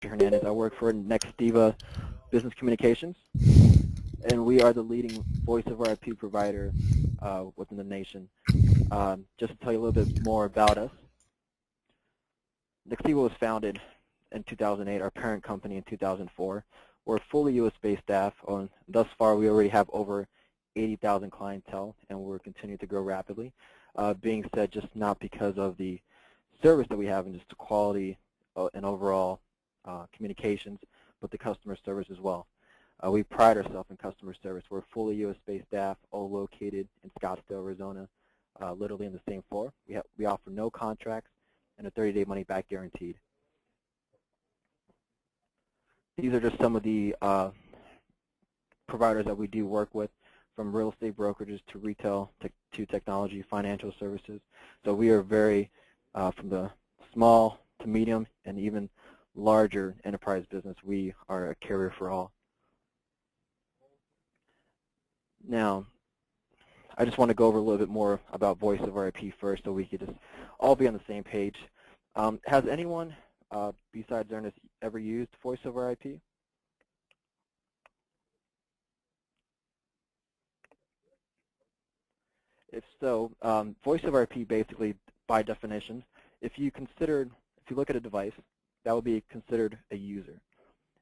Mr. Hernandez. I work for Nextiva Business Communications, and we are the leading voice over IP provider within the nation. Just to tell you a little bit more about us, Nextiva was founded in 2008, our parent company in 2004. We're a fully U.S.-based staff. Thus far, we already have over 80,000 clientele, and we're continuing to grow rapidly. Being said, just not because of the service that we have and just the quality and overall communications, but the customer service as well. We pride ourselves in customer service. We're a fully U.S.-based staff, all located in Scottsdale, Arizona, literally on the same floor. We offer no contracts and a 30-day money-back guaranteed. These are just some of the providers that we do work with, from real estate brokerages to retail to technology, financial services. So we are very, from the small to medium and even larger enterprise business, we are a carrier for all. Now, I just want to go over a little bit more about voice over IP first so we could just all be on the same page. Has anyone besides Ernest ever used voice over IP? If so, voice over IP basically, by definition, if you look at a device, that would be considered a user.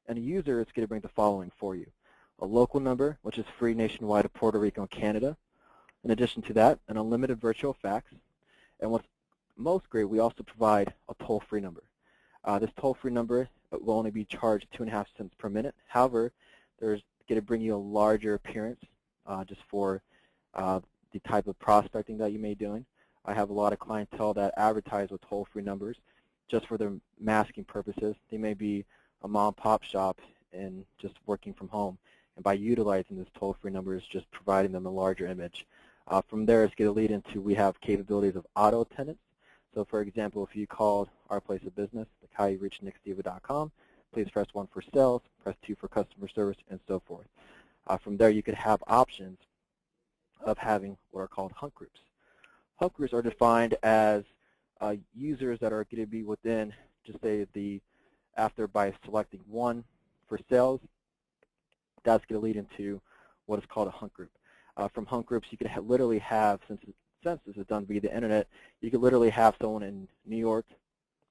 And a user is going to bring the following for you: a local number, which is free nationwide to Puerto Rico and Canada. In addition to that, an unlimited virtual fax. And what's most great, we also provide a toll-free number. This toll-free number will only be charged 2.5 cents per minute. However, there's going to bring you a larger appearance just for the type of prospecting that you may be doing. I have a lot of clientele that advertise with toll-free numbers just for their masking purposes. They may be a mom-and-pop shop and just working from home. And by utilizing this toll-free number, is just providing them a larger image. From there, it's going to lead into, we have capabilities of auto attendance. So for example, if you called our place of business, like how you reach nextiva.com, please press 1 for sales, press 2 for customer service, and so forth. From there, you could have options of having what are called hunt groups. Hunt groups are defined as users that are going to be within, just say, by selecting 1 for sales, that's going to lead into what is called a hunt group. From hunt groups, you could literally have, since this is done via the internet, you could literally have someone in New York,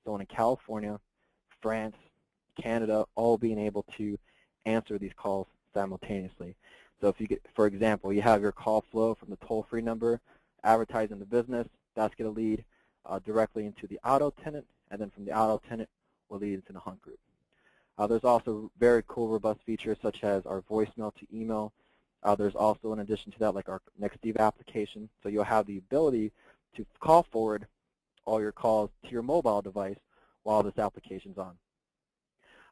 someone in California, France, Canada, all being able to answer these calls simultaneously. So if you get, for example, you have your call flow from the toll-free number, advertising the business, that's going to lead directly into the auto tenant, and then from the auto tenant will lead into the hunt group. There's also very cool, robust features such as our voicemail to email. There's also, in addition to that, like our Nextiva application. So you'll have the ability to call forward all your calls to your mobile device while this application's on.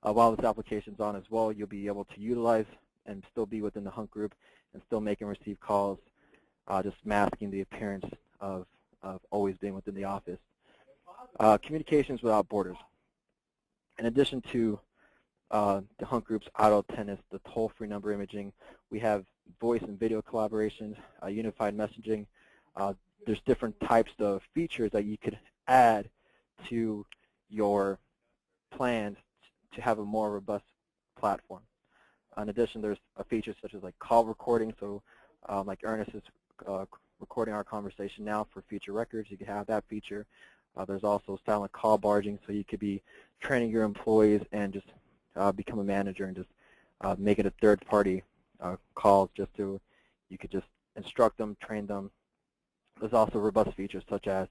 While this application's on as well, you'll be able to utilize and still be within the hunt group and still make and receive calls, just masking the appearance of always being within the office. Communications without borders. In addition to the hunt groups, auto tennis, the toll-free number imaging, we have voice and video collaborations, unified messaging. There's different types of features that you could add to your plans to have a more robust platform. In addition, there's a feature such as like call recording. So like Ernest is recording our conversation now for future records. You can have that feature. There's also silent call barging, so you could be training your employees and just become a manager and just make it a third-party calls just to, you could just instruct them, train them. There's also robust features such as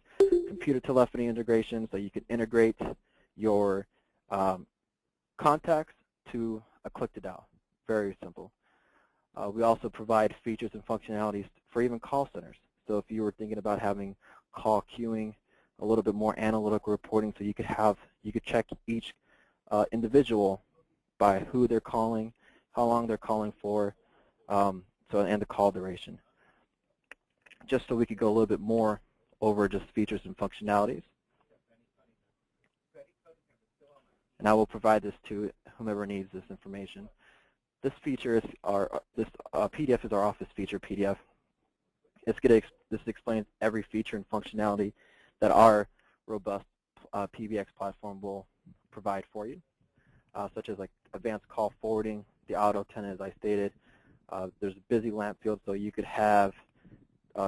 computer telephony integration, so you can integrate your contacts to a click to dial. Very simple. We also provide features and functionalities for even call centers. So if you were thinking about having call queuing, a little bit more analytical reporting, so you could check each individual by who they're calling, how long they're calling for, and the call duration. Just so we could go a little bit more over just features and functionalities. And I will provide this to whomever needs this information. This feature is this PDF is our office feature PDF. This explains every feature and functionality that our robust PBX platform will provide for you. such as like advanced call forwarding, the auto tenant as I stated. There's a busy lamp field, so you could have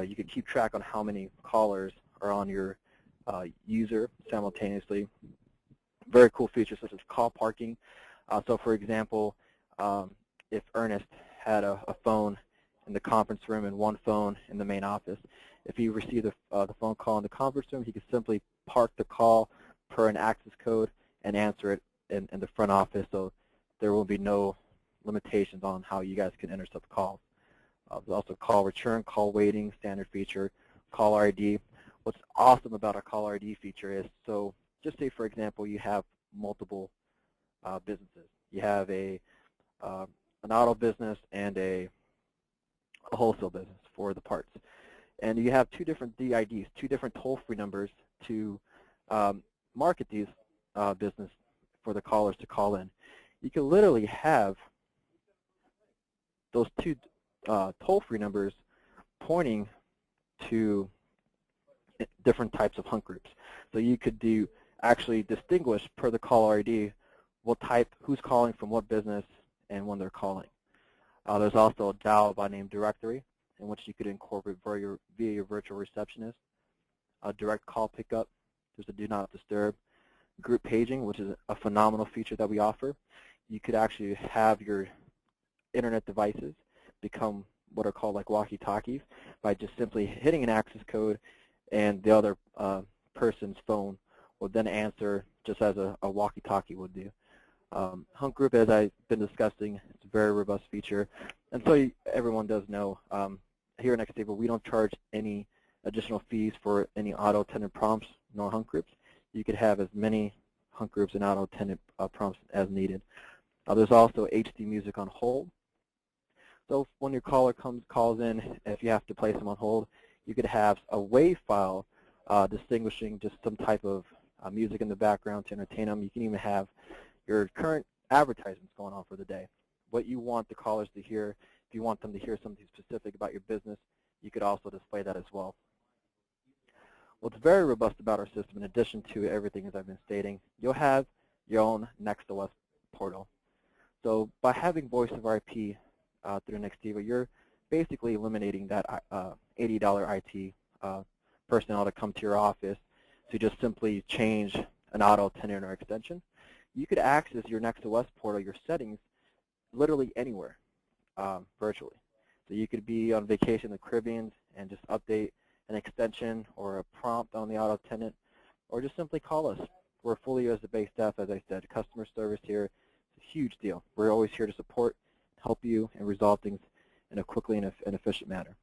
you could keep track on how many callers are on your user simultaneously. Very cool features such as call parking. So for example, if Ernest had a phone in the conference room and one phone in the main office, if he received the phone call in the conference room, he could simply park the call per an access code and answer it in the front office, so there will be no limitations on how you guys can intercept calls. There's also call return, call waiting, standard feature, call ID. What's awesome about our call ID feature is, so just say for example you have multiple businesses. You have an auto business and a wholesale business for the parts. And you have two different DIDs, two different toll-free numbers to market these business for the callers to call in. You can literally have those two toll-free numbers pointing to different types of hunt groups. So you could actually distinguish per the caller ID what type, who's calling from what business, and when they're calling. There's also a dial by name directory in which you could incorporate via your virtual receptionist. A direct call pickup. There's a do not disturb. Group paging, which is a phenomenal feature that we offer. You could actually have your internet devices become what are called like walkie-talkies by just simply hitting an access code, and the other person's phone will then answer just as a walkie-talkie would do. Hunt Group, as I've been discussing, it's a very robust feature. And so everyone does know, here at Nextable, we don't charge any additional fees for any auto tenant prompts nor Hunt Groups. You could have as many Hunt Groups and auto tenant prompts as needed. There's also HD music on hold. So when your caller calls in, if you have to place them on hold, you could have a WAV file distinguishing just some type of music in the background to entertain them. You can even have your current advertisements going on for the day. What you want the callers to hear, if you want them to hear something specific about your business, you could also display that as well. What's very robust about our system, in addition to everything as I've been stating, you'll have your own NextOS portal. So by having voice over IP through Nextiva, you're basically eliminating that $80 IT personnel to come to your office to just simply change an auto tenant or extension. You could access your NextOS portal, your settings, literally anywhere virtually. So you could be on vacation in the Caribbean and just update an extension or a prompt on the auto tenant, or just simply call us. We're fully US-based staff, as I said. Customer service here is a huge deal. We're always here to support, help you, and resolve things in a quickly and efficient manner.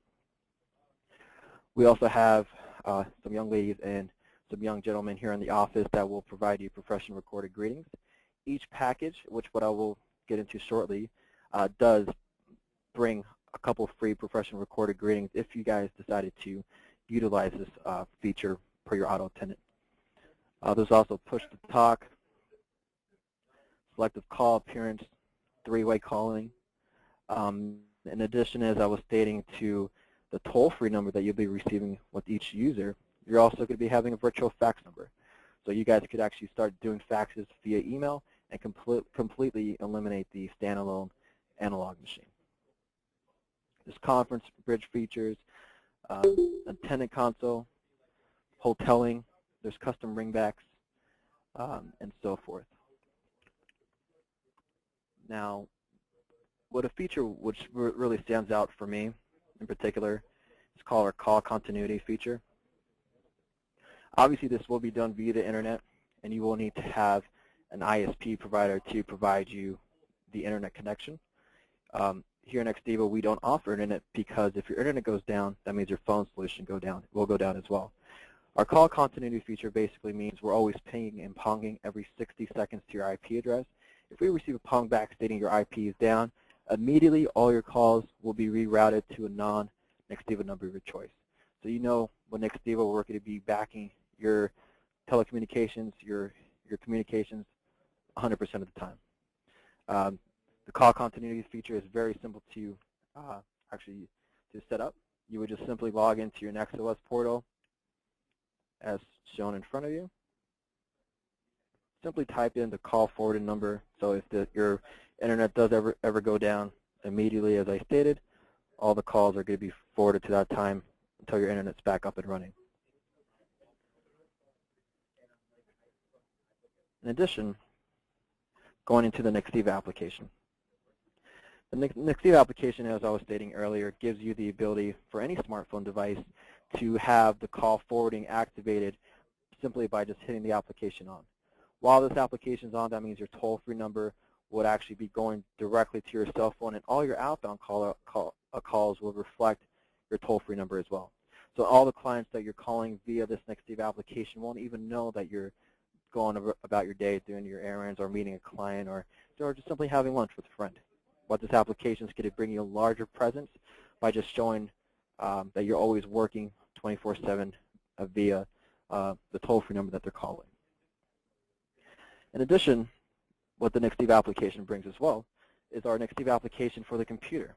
We also have some young ladies and some young gentlemen here in the office that will provide you professional recorded greetings. Each package, which what I will get into shortly, does bring a couple free professional recorded greetings if you guys decided to utilize this feature per your auto tenant. There's also push to talk, selective call appearance, three-way calling. In addition, as I was stating, to the toll-free number that you'll be receiving with each user, you're also going to be having a virtual fax number. So you guys could actually start doing faxes via email and completely eliminate the standalone analog machine. There's conference bridge features, attendant console, hoteling, there's custom ringbacks, and so forth. Now, what a feature which really stands out for me in particular is called our call continuity feature. Obviously, this will be done via the internet, and you will need to have an ISP provider to provide you the internet connection. Here in Nextiva, we don't offer internet because if your internet goes down, that means your phone solution will go down as well. Our call continuity feature basically means we're always pinging and ponging every 60 seconds to your IP address. If we receive a pong back stating your IP is down, immediately all your calls will be rerouted to a non-Nextiva number of your choice. So you know when Nextiva we're going to be backing your telecommunications, your communications 100% of the time. The call continuity feature is very simple to actually to set up. You would just simply log into your NextOS portal as shown in front of you, simply type in the call forwarded number. So if your internet does ever go down immediately, as I stated, all the calls are going to be forwarded to that time until your internet's back up and running. In addition, going into the Nextiva application. The Nextiva application, as I was stating earlier, gives you the ability for any smartphone device to have the call forwarding activated simply by just hitting the application on. While this application is on, that means your toll-free number would actually be going directly to your cell phone, and all your outbound calls will reflect your toll-free number as well. So all the clients that you're calling via this Nextiva application won't even know that you're going about your day, doing your errands, or meeting a client, or just simply having lunch with a friend. But this application is going to bring you a larger presence by just showing that you're always working 24/7 via the toll-free number that they're calling. In addition, what the Nextiva application brings as well is our Nextiva application for the computer.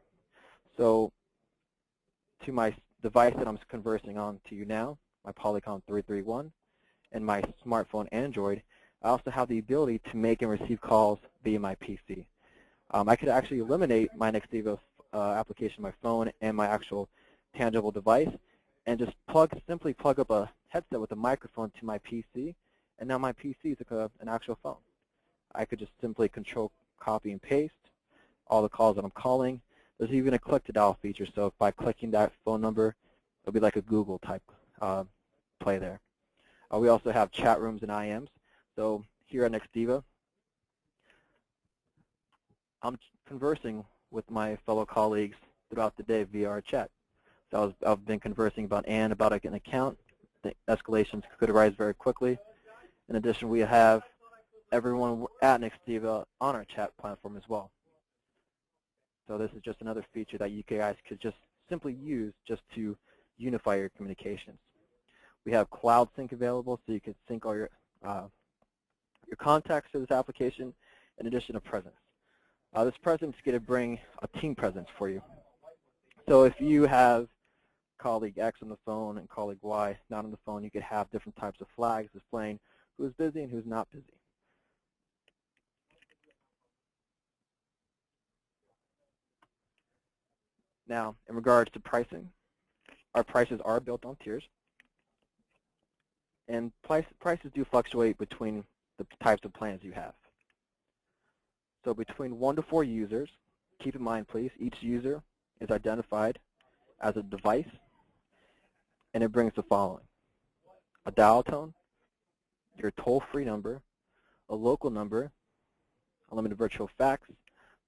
So to my device that I'm conversing on to you now, my Polycom 331, and my smartphone Android, I also have the ability to make and receive calls via my PC. I could actually eliminate my Nextiva application, my phone, and my actual tangible device, and just simply plug up a headset with a microphone to my PC, and now my PC is an actual phone. I could just simply control, copy, and paste all the calls that I'm calling. There's even a click-to-dial feature, so by clicking that phone number, it'll be like a Google type play there. We also have chat rooms and IMs. So here at Nextiva, I'm conversing with my fellow colleagues throughout the day via our chat. So I've been conversing about an account. The escalations could arise very quickly. In addition, we have everyone at Nextiva on our chat platform as well. So this is just another feature that you guys could just simply use just to unify your communications. We have Cloud Sync available, so you can sync all your contacts to this application in addition to presence. This presence is going to bring a team presence for you. So if you have colleague X on the phone and colleague Y not on the phone, you could have different types of flags displaying who's busy and who's not busy. Now, in regards to pricing, our prices are built on tiers. And prices do fluctuate between the types of plans you have. So between 1 to 4 users, keep in mind, please, each user is identified as a device, and it brings the following: a dial tone, your toll-free number, a local number, unlimited virtual fax,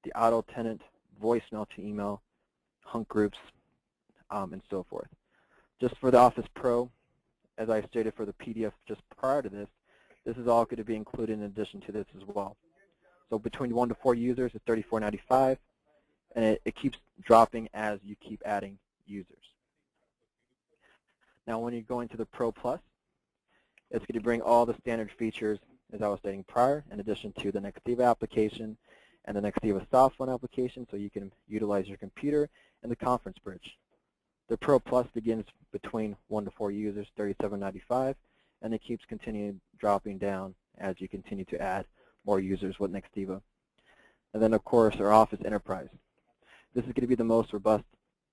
the auto tenant, voicemail to email, hunk groups, and so forth. Just for the Office Pro, as I stated for the PDF just prior to this, this is all going to be included in addition to this as well. So between 1 to 4 users, it's $34.95, and it keeps dropping as you keep adding users. Now, when you go into the Pro Plus, it's going to bring all the standard features, as I was stating prior, in addition to the Nextiva application and the Nextiva softphone application, so you can utilize your computer and the conference bridge. The Pro Plus begins between 1 to 4 users, $37.95, and it keeps continuing dropping down as you continue to add more users with Nextiva. And then, of course, our Office Enterprise. This is going to be the most robust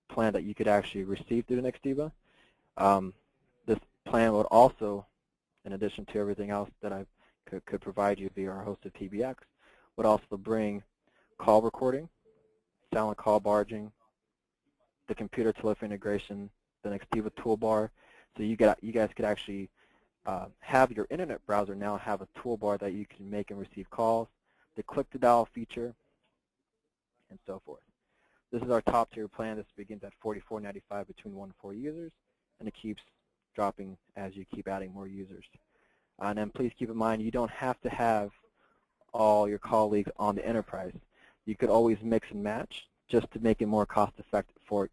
plan that you could actually receive through Nextiva. This plan would also, in addition to everything else that I could provide you via our hosted PBX, would also bring call recording, silent call barging, the computer telephone integration, the Nextiva toolbar. So you guys could actually have your internet browser now have a toolbar that you can make and receive calls, the click-to-dial feature, and so forth. This is our top tier plan. This begins at $44.95 between 1 to 4 users, and it keeps dropping as you keep adding more users. And then please keep in mind, you don't have to have all your colleagues on the enterprise. You could always mix and match just to make it more cost effective for you.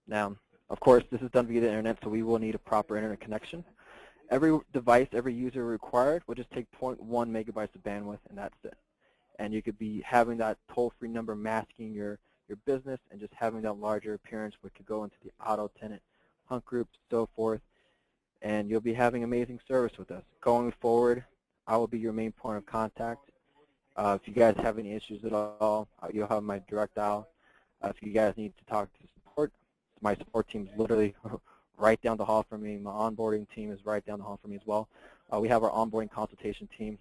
Now, of course, this is done via the internet, so we will need a proper internet connection. Every device, every user required will just take 0.1 megabytes of bandwidth, and that's it. And you could be having that toll-free number masking your your business and just having that larger appearance, which could go into the auto, tenant, hunt groups, so forth, and you'll be having amazing service with us. Going forward, I will be your main point of contact. If you guys have any issues at all, you'll have my direct dial. If you guys need to talk to support, my support team is literally right down the hall from me. My onboarding team is right down the hall from me as well. We have our onboarding consultation team.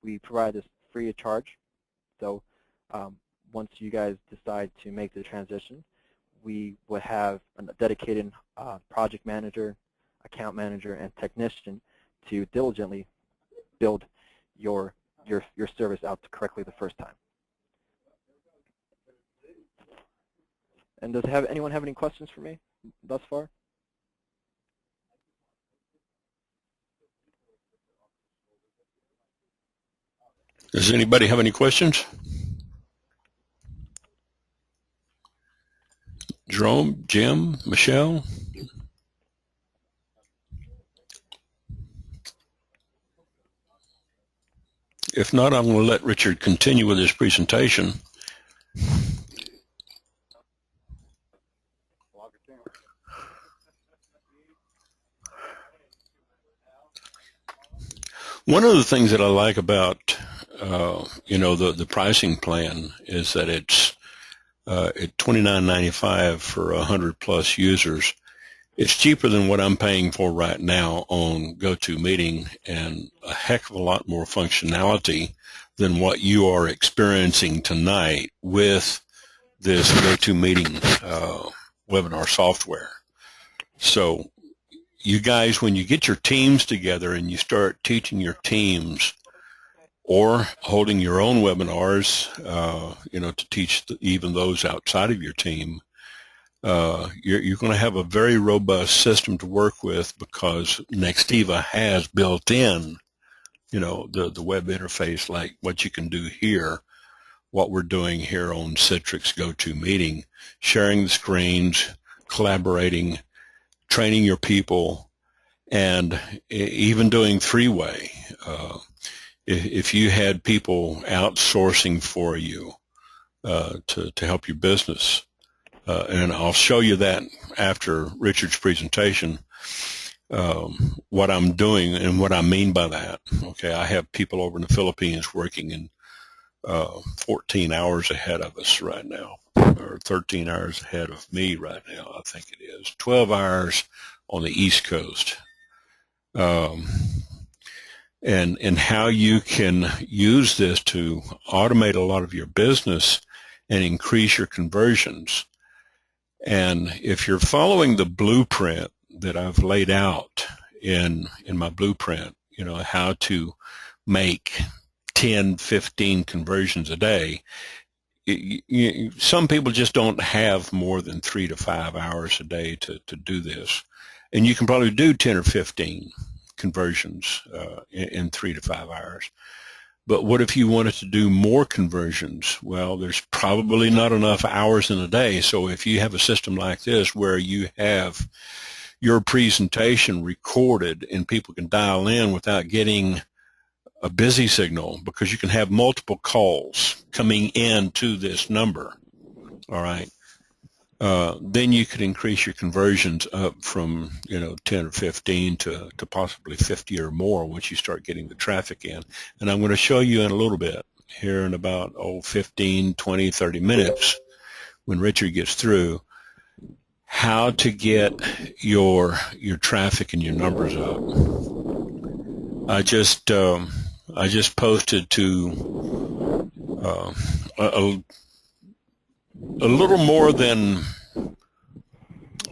We provide this free of charge. So once you guys decide to make the transition, we would have a dedicated project manager, account manager, and technician to diligently build your service out correctly the first time. And does anyone have any questions for me thus far? Does anybody have any questions? Jerome, Jim, Michelle? If not, I'm going to let Richard continue with his presentation. One of the things that I like about the pricing plan is that it's at $29.95 for 100 plus users. It's cheaper than what I'm paying for right now on GoToMeeting, and a heck of a lot more functionality than what you are experiencing tonight with this GoToMeeting webinar software. So you guys, when you get your teams together and you start teaching your teams or holding your own webinars, to teach even those outside of your team, you're going to have a very robust system to work with, because Nextiva has built in, the web interface, like what you can do here, what we're doing here on Citrix GoToMeeting, sharing the screens, collaborating, training your people, and even doing three-way. If you had people outsourcing for you to help your business, and I'll show you that after Richard's presentation, what I'm doing and what I mean by that. Okay, I have people over in the Philippines working in 14 hours ahead of us right now, or 13 hours ahead of me right now, I think it is. 12 hours on the East Coast. And how you can use this to automate a lot of your business and increase your conversions. And if you're following the blueprint that I've laid out in my blueprint, how to make 10, 15 conversions a day, some people just don't have more than 3 to 5 hours a day to do this. And you can probably do 10 or 15 conversions in 3 to 5 hours. But what if you wanted to do more conversions? Well, there's probably not enough hours in a day. So if you have a system like this where you have your presentation recorded and people can dial in without getting a busy signal, because you can have multiple calls coming in to this number, all right, then you could increase your conversions up from 10 or 15 to possibly 50 or more once you start getting the traffic in. And I'm going to show you in a little bit here in about 15, 20, 30 minutes when Richard gets through, how to get your traffic and your numbers up. I just posted to a little more than,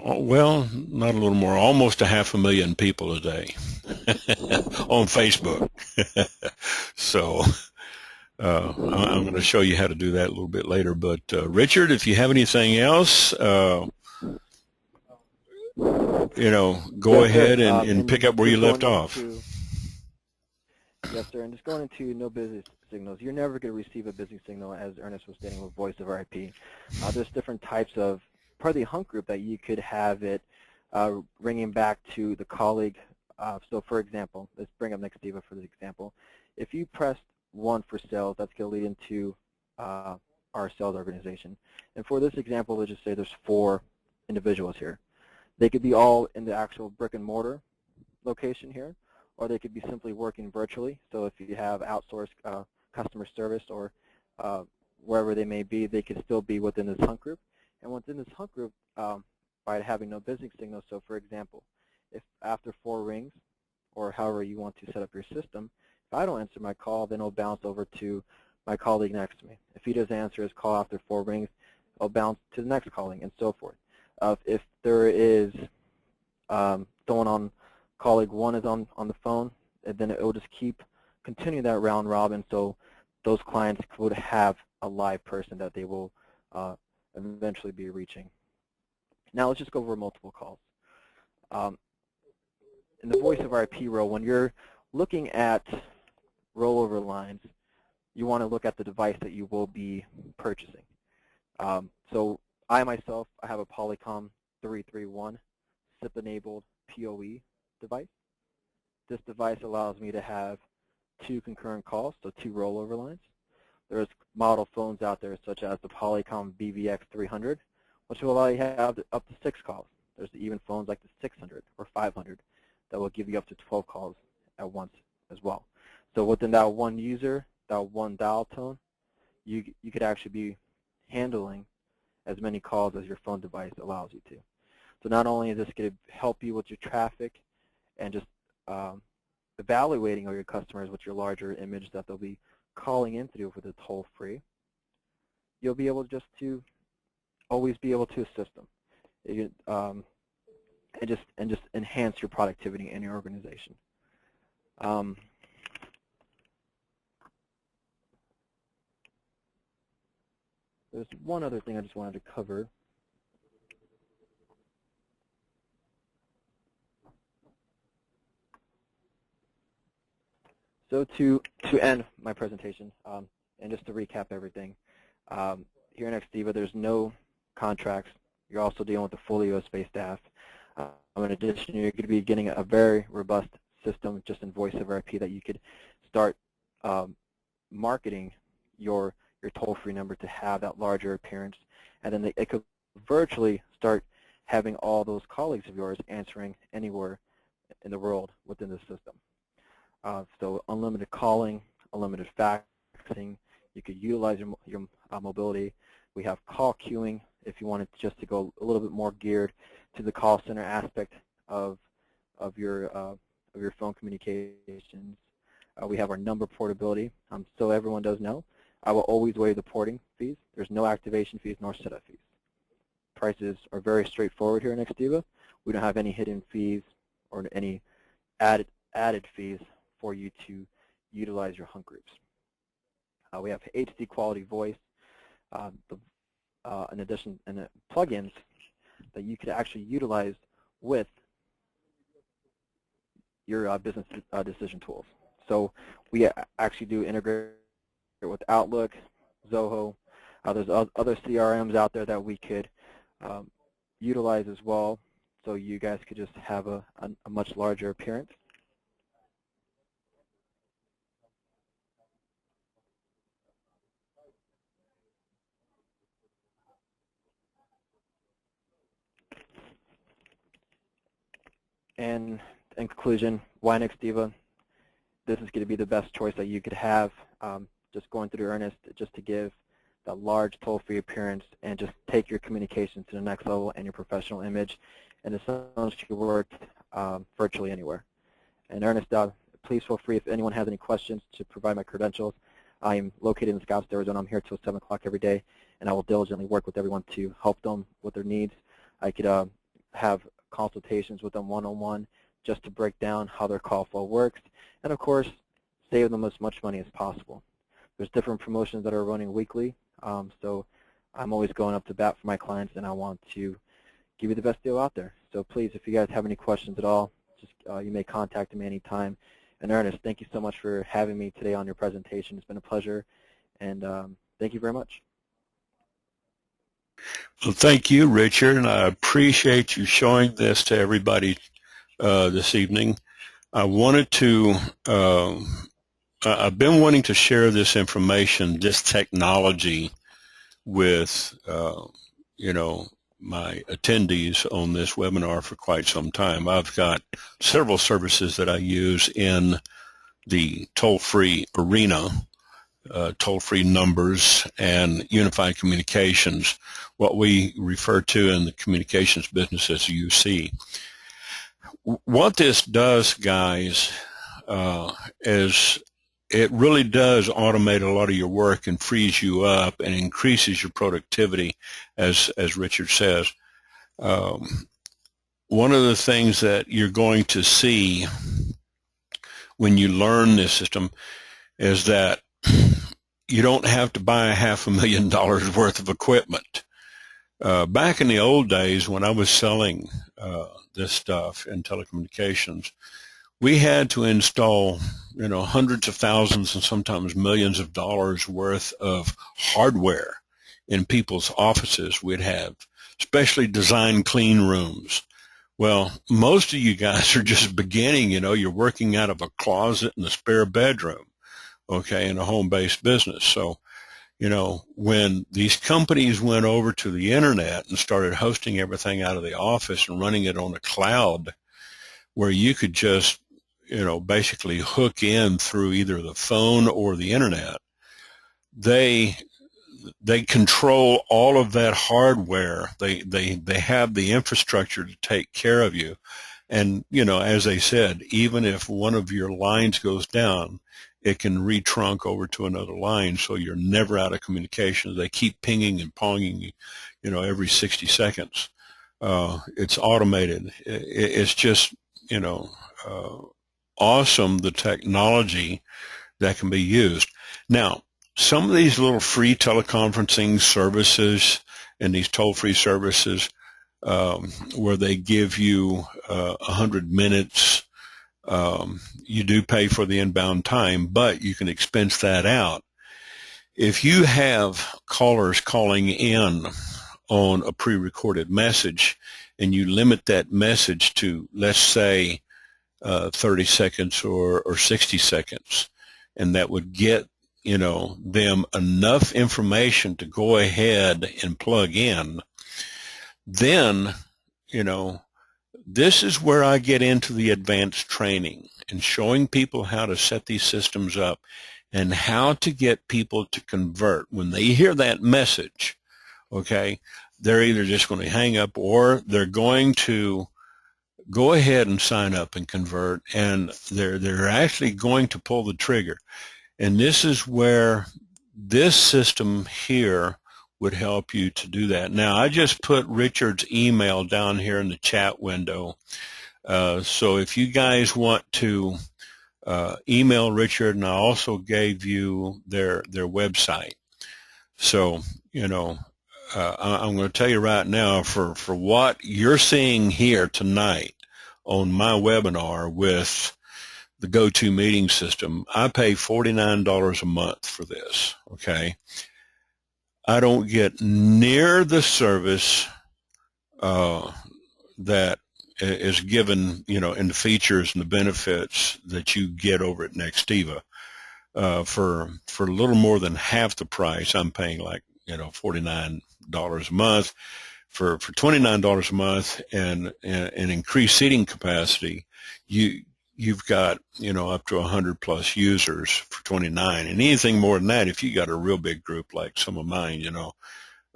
well, not a little more, almost 500,000 people a day on Facebook. So I'm going to show you how to do that a little bit later. But Richard, if you have anything else, go ahead and pick up where you left off. Yes, sir. And just going into no busy signals, you're never going to receive a busy signal, as Ernest was stating, with voice over IP. There's different types of part of the hunt group that you could have it ringing back to the colleague. So, for example, let's bring up Nextiva for the example. If you pressed 1 for sales, that's going to lead into our sales organization. And for this example, let's just say there's 4 individuals here. They could be all in the actual brick and mortar location here, or they could be simply working virtually. So if you have outsourced customer service or wherever they may be, they could still be within this hunt group. And within this hunt group, by having no business signal, so for example, if after 4 rings, or however you want to set up your system, if I don't answer my call, then it'll bounce over to my colleague next to me. If he doesn't answer his call after 4 rings, it'll bounce to the next calling, and so forth. If there is someone on colleague 1 is on the phone, and then it will just keep continuing that round robin, so those clients would have a live person that they will eventually be reaching. Now let's just go over multiple calls. In the voice of IP role, when you're looking at rollover lines, you want to look at the device that you will be purchasing. So I myself, I have a Polycom 331 SIP-enabled PoE device. This device allows me to have 2 concurrent calls, so 2 rollover lines. There's model phones out there such as the Polycom BVX 300, which will allow you to have up to 6 calls. There's even phones like the 600 or 500 that will give you up to 12 calls at once as well. So within that one user, that one dial tone, you could actually be handling as many calls as your phone device allows you to. So not only is this going to help you with your traffic and just evaluating all your customers with your larger image that they'll be calling in through for the toll-free, you'll be able just to always be able to assist them. And just enhance your productivity in your organization. There's one other thing I just wanted to cover. So to end my presentation, and just to recap everything, here in XDiva there's no contracts. You're also dealing with a fully US-based staff. In addition, you're going to be getting a very robust system just in voice over IP that you could start marketing your toll-free number to have that larger appearance, and then it could virtually start having all those colleagues of yours answering anywhere in the world within the system. So unlimited calling, unlimited faxing. You could utilize your mobility. We have call queuing if you wanted just to go a little bit more geared to the call center aspect of your phone communications. We have our number portability. So everyone does know, I will always waive the porting fees. There's no activation fees nor setup fees. Prices are very straightforward here in XDiva. We don't have any hidden fees or any added fees for you to utilize your hunt groups. We have HD quality voice, in addition, and plugins that you could actually utilize with your business decision tools. So we actually do integrate with Outlook, Zoho. There's other CRMs out there that we could utilize as well, so you guys could just have a much larger appearance. And in conclusion, why XDiva? This is going to be the best choice that you could have. Just going through Ernest, just to give that large toll-free appearance and just take your communications to the next level and your professional image, and it sounds to work virtually anywhere. And Ernest, please feel free if anyone has any questions to provide my credentials. I am located in Scottsdale, Arizona. I'm here till 7 o'clock every day, and I will diligently work with everyone to help them with their needs. I could have consultations with them one-on-one just to break down how their call flow works, and of course save them as much money as possible. There's different promotions that are running weekly, so I'm always going up to bat for my clients, and I want to give you the best deal out there. So please, if you guys have any questions at all, just you may contact me anytime. And Ernest, thank you so much for having me today on your presentation. It's been a pleasure, and thank you very much. Well, thank you, Richard, and I appreciate you showing this to everybody this evening. I wanted to, I've been wanting to share this information, this technology, with, my attendees on this webinar for quite some time. I've got several services that I use in the toll-free arena, toll-free numbers and unified communications, what we refer to in the communications business as UC. What this does, guys, is it really does automate a lot of your work and frees you up and increases your productivity, as Richard says. One of the things that you're going to see when you learn this system is that you don't have to buy $500,000 worth of equipment. Back in the old days when I was selling this stuff in telecommunications, we had to install, hundreds of thousands and sometimes millions of dollars worth of hardware in people's offices. We'd have specially designed clean rooms. Well, most of you guys are just beginning, you're working out of a closet in a spare bedroom, okay, in a home-based business. So, when these companies went over to the internet and started hosting everything out of the office and running it on a cloud where you could just, basically hook in through either the phone or the internet, they control all of that hardware. They have the infrastructure to take care of you. And, as they said, even if one of your lines goes down, it can retrunk over to another line, so you're never out of communication. They keep pinging and ponging you, every 60 seconds. It's automated. It's just, awesome, the technology that can be used. Now, some of these little free teleconferencing services and these toll-free services where they give you 100 minutes, you do pay for the inbound time, but you can expense that out. If you have callers calling in on a pre-recorded message and you limit that message to, let's say, 30 seconds or 60 seconds, and that would get them enough information to go ahead and plug in, then this is where I get into the advanced training and showing people how to set these systems up and how to get people to convert. When they hear that message, okay, they're either just going to hang up or they're going to go ahead and sign up and convert, and they're actually going to pull the trigger. And this is where this system here would help you to do that. Now, I just put Richard's email down here in the chat window. So if you guys want to email Richard, and I also gave you their website. So, I'm going to tell you right now, for what you're seeing here tonight on my webinar with the GoToMeeting system, I pay $49 a month for this, okay? I don't get near the service that is given, in the features and the benefits that you get over at Nextiva. For a little more than half the price, I'm paying like, $49 a month. For $29 a month and increased seating capacity, you've got, up to 100 plus users for $29, and anything more than that, if you got a real big group like some of mine,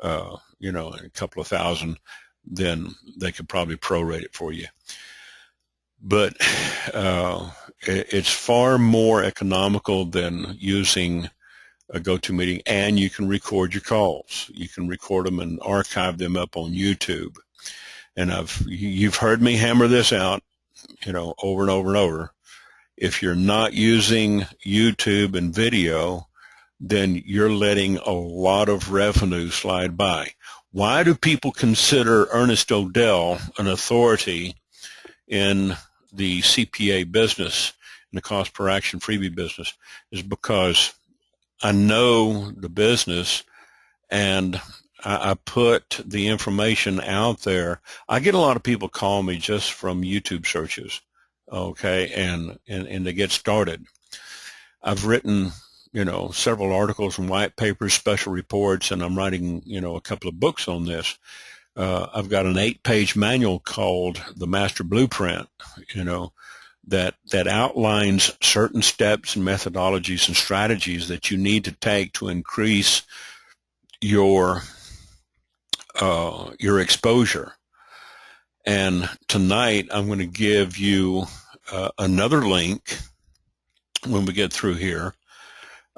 a couple of thousand, then they could probably prorate it for you. But it's far more economical than using a GoToMeeting, and you can record your calls. You can record them and archive them up on YouTube. And you've heard me hammer this out, over and over and over. If you're not using YouTube and video, then you're letting a lot of revenue slide by. Why do people consider Ernest O'Dell an authority in the CPA business, in the cost per action freebie business? Is because I know the business, and I put the information out there. I get a lot of people call me just from YouTube searches, okay, and they get started. I've written several articles and white papers, special reports, and I'm writing, a couple of books on this. I've got an 8-page manual called The Master Blueprint, that outlines certain steps and methodologies and strategies that you need to take to increase your exposure. And tonight I'm going to give you another link when we get through here,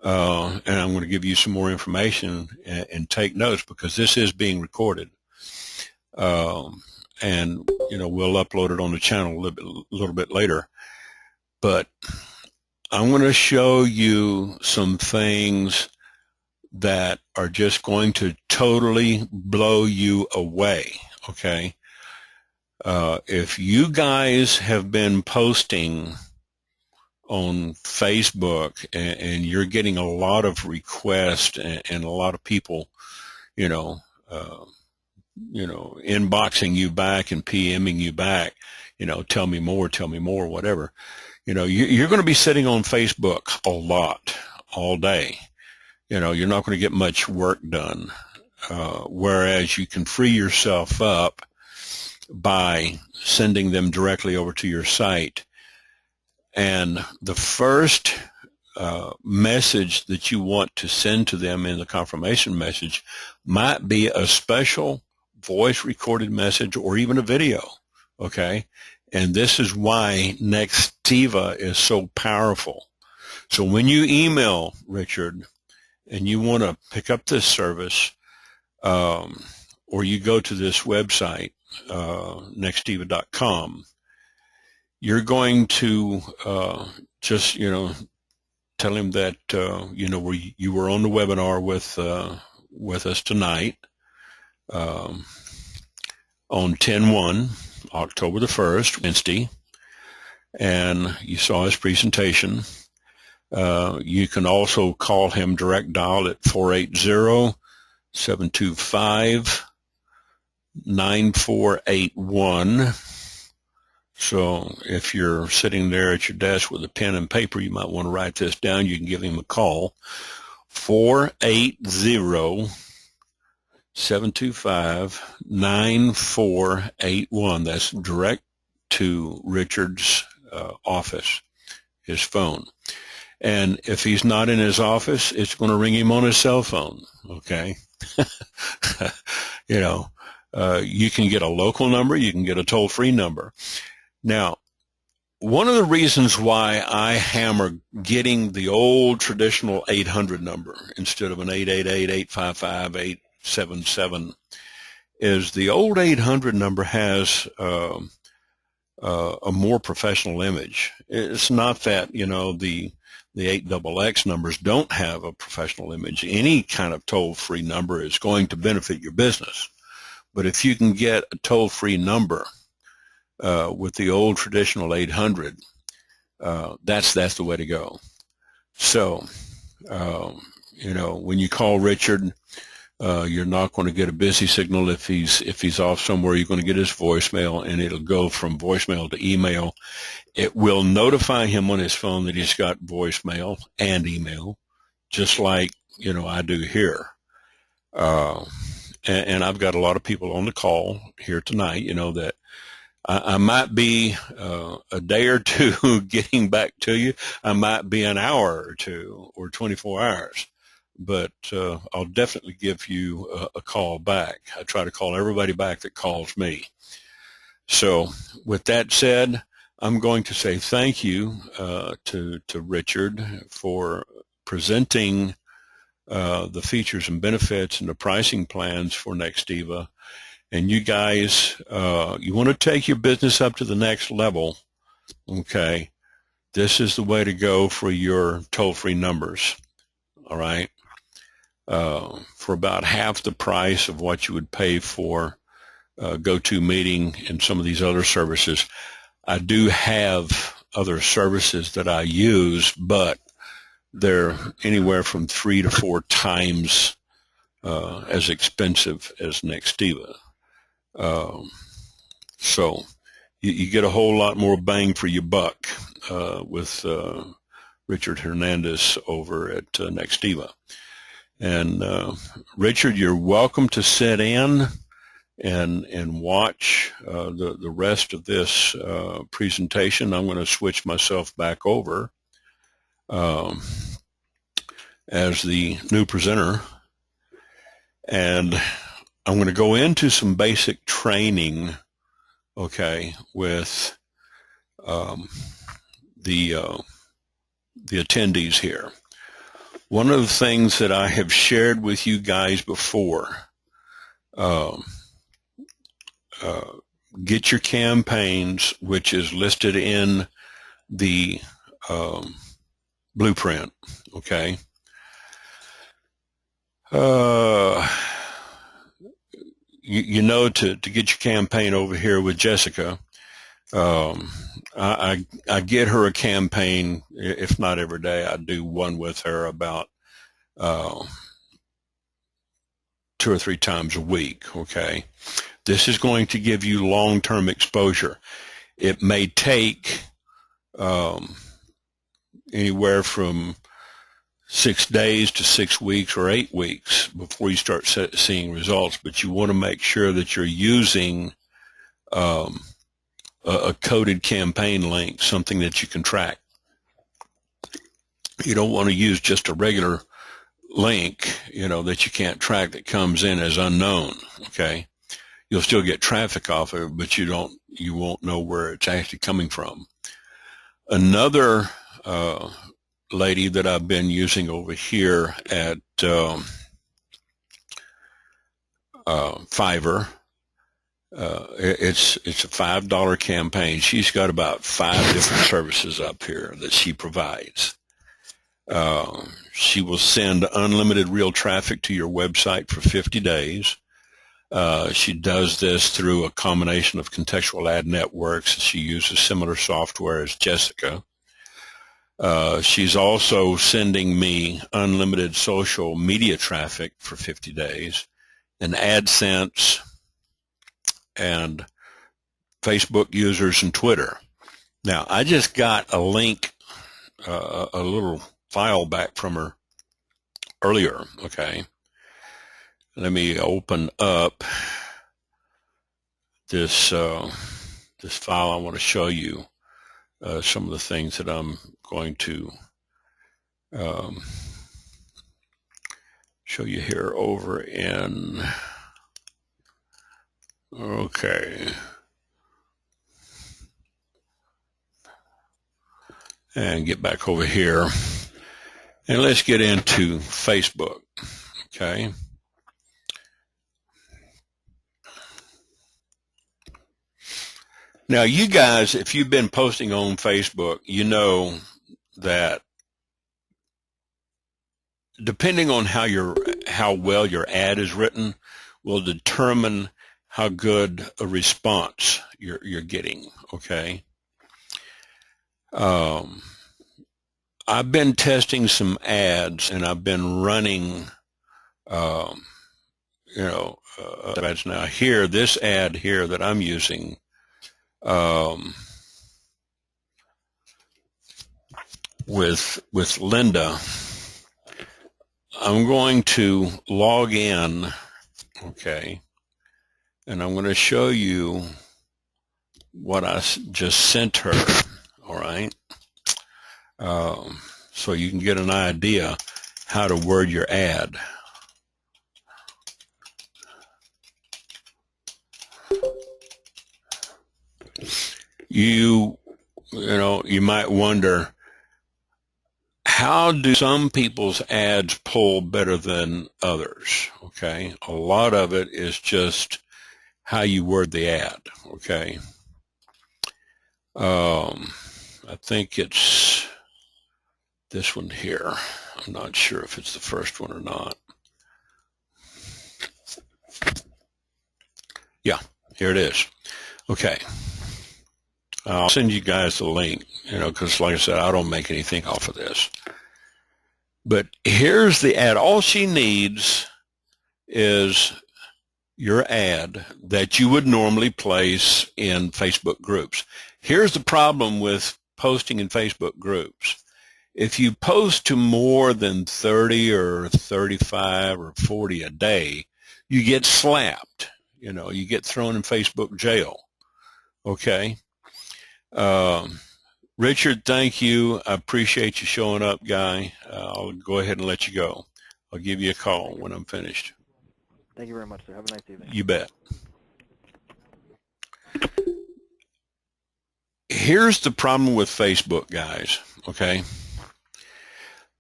and I'm going to give you some more information and take notes, because this is being recorded. And we'll upload it on the channel a little bit later. But I'm going to show you some things that are just going to totally blow you away, okay? If you guys have been posting on Facebook and you're getting a lot of requests and a lot of people, inboxing you back and PMing you back, tell me more, whatever. You're going to be sitting on Facebook a lot, all day. You're not going to get much work done. Whereas you can free yourself up by sending them directly over to your site. And the first message that you want to send to them in the confirmation message might be a special voice recorded message or even a video, okay? And this is why Nextiva is so powerful. So when you email Richard and you want to pick up this service, or you go to this website, nextiva.com, you're going to just, tell him that, you were on the webinar with us tonight, on 10/1, October the 1st, Wednesday, and you saw his presentation. You can also call him direct dial at 480-725-9481. So if you're sitting there at your desk with a pen and paper, you might want to write this down. You can give him a call, 480-725-9481. That's direct to Richard's office, his phone. And if he's not in his office, it's going to ring him on his cell phone, okay? You can get a local number, you can get a toll-free number. Now, one of the reasons why I hammer getting the old traditional 800 number instead of an 888-855-877 is the old 800 number has a more professional image. It's not that, the 8XX numbers don't have a professional image. Any kind of toll-free number is going to benefit your business. But if you can get a toll-free number with the old traditional 800, that's the way to go. So, when you call Richard, you're not going to get a busy signal. If he's off somewhere, you're going to get his voicemail, and it'll go from voicemail to email. It will notify him on his phone that he's got voicemail and email, just like, I do here. And I've got a lot of people on the call here tonight, that I might be a day or two getting back to you. I might be an hour or two or 24 hours. But I'll definitely give you a call back. I try to call everybody back that calls me. So with that said, I'm going to say thank you to Richard for presenting the features and benefits and the pricing plans for Nextiva. And you guys, you want to take your business up to the next level, okay? This is the way to go for your toll-free numbers, all right? For about half the price of what you would pay for GoToMeeting and some of these other services. I do have other services that I use, but they're anywhere from 3 to 4 times as expensive as Nextiva. So you get a whole lot more bang for your buck with Richard Hernandez over at Nextiva. And Richard, you're welcome to sit in and watch the rest of this presentation. I'm going to switch myself back over as the new presenter, and I'm going to go into some basic training, okay, with the attendees here. One of the things that I have shared with you guys before, get your campaigns, which is listed in the blueprint, okay? You know, to get your campaign over here with Jessica, I get her a campaign, if not every day. I do one with her about 2 or 3 times a week, okay? This is going to give you long-term exposure. It may take anywhere from 6 days to 6 weeks or 8 weeks before you start seeing results, but you want to make sure that you're using a coded campaign link, something that you can track. You don't want to use just a regular link, you know, that you can't track, that comes in as unknown, okay? You'll still get traffic off of it, but you won't know where it's actually coming from. Another lady that I've been using over here at Fiverr, it's a $5 campaign. She's got about 5 different services up here that she provides. She will send unlimited real traffic to your website for 50 days. She does this through a combination of contextual ad networks. She uses similar software as Jessica. She's also sending me unlimited social media traffic for 50 days, and AdSense, and Facebook users, and Twitter. Now, I just got a link, a little file back from her earlier, okay? Let me open up this this file. I want to show you some of the things that I'm going to show you here over in, okay. And get back over here. And let's get into Facebook, okay? Now, you guys, if you've been posting on Facebook, you know that depending on how well your ad is written will determine how good a response you're getting, okay? I've been testing some ads, and I've been running, ads now. Here, this ad here that I'm using, with Linda, I'm going to log in, okay, and I'm going to show you what I just sent her, all right, so you can get an idea how to word your ad. You might wonder, how do some people's ads pull better than others? Okay, a lot of it is just how you word the ad. Okay, I think it's this one here. I'm not sure if it's the first one or not. Yeah, here it is. Okay. I'll send you guys the link, because like I said, I don't make anything off of this. But here's the ad. All she needs is your ad that you would normally place in Facebook groups. Here's the problem with posting in Facebook groups. If you post to more than 30 or 35 or 40 a day, you get slapped. You know, you get thrown in Facebook jail. Okay. Richard, thank you. I appreciate you showing up, guy. I'll go ahead and let you go. I'll give you a call when I'm finished. Thank you very much, sir. Have a nice evening. You bet. Here's the problem with Facebook, guys, okay?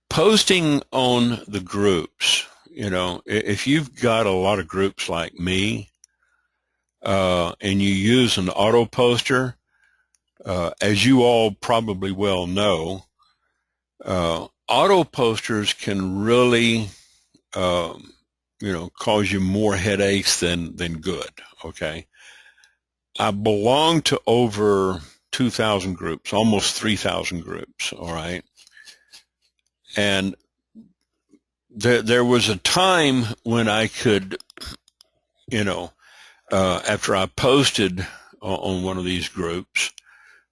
Posting on the groups, you know, if you've got a lot of groups like me, and you use an auto poster, as you all probably well know, auto posters can really, you know, cause you more headaches than good, okay? I belong to over 2,000 groups, almost 3,000 groups, all right? And there was a time when I could, you know, after I posted on one of these groups,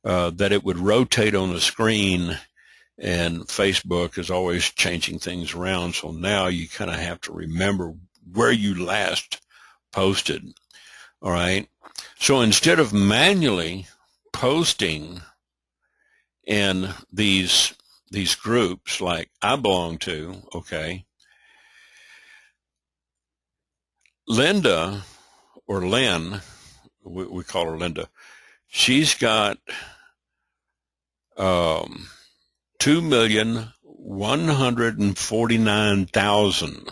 that it would rotate on the screen, and Facebook is always changing things around. So now you kind of have to remember where you last posted. All right. So instead of manually posting in these groups like I belong to, okay, Linda, or Lynn, we call her Linda, she's got 2,149,000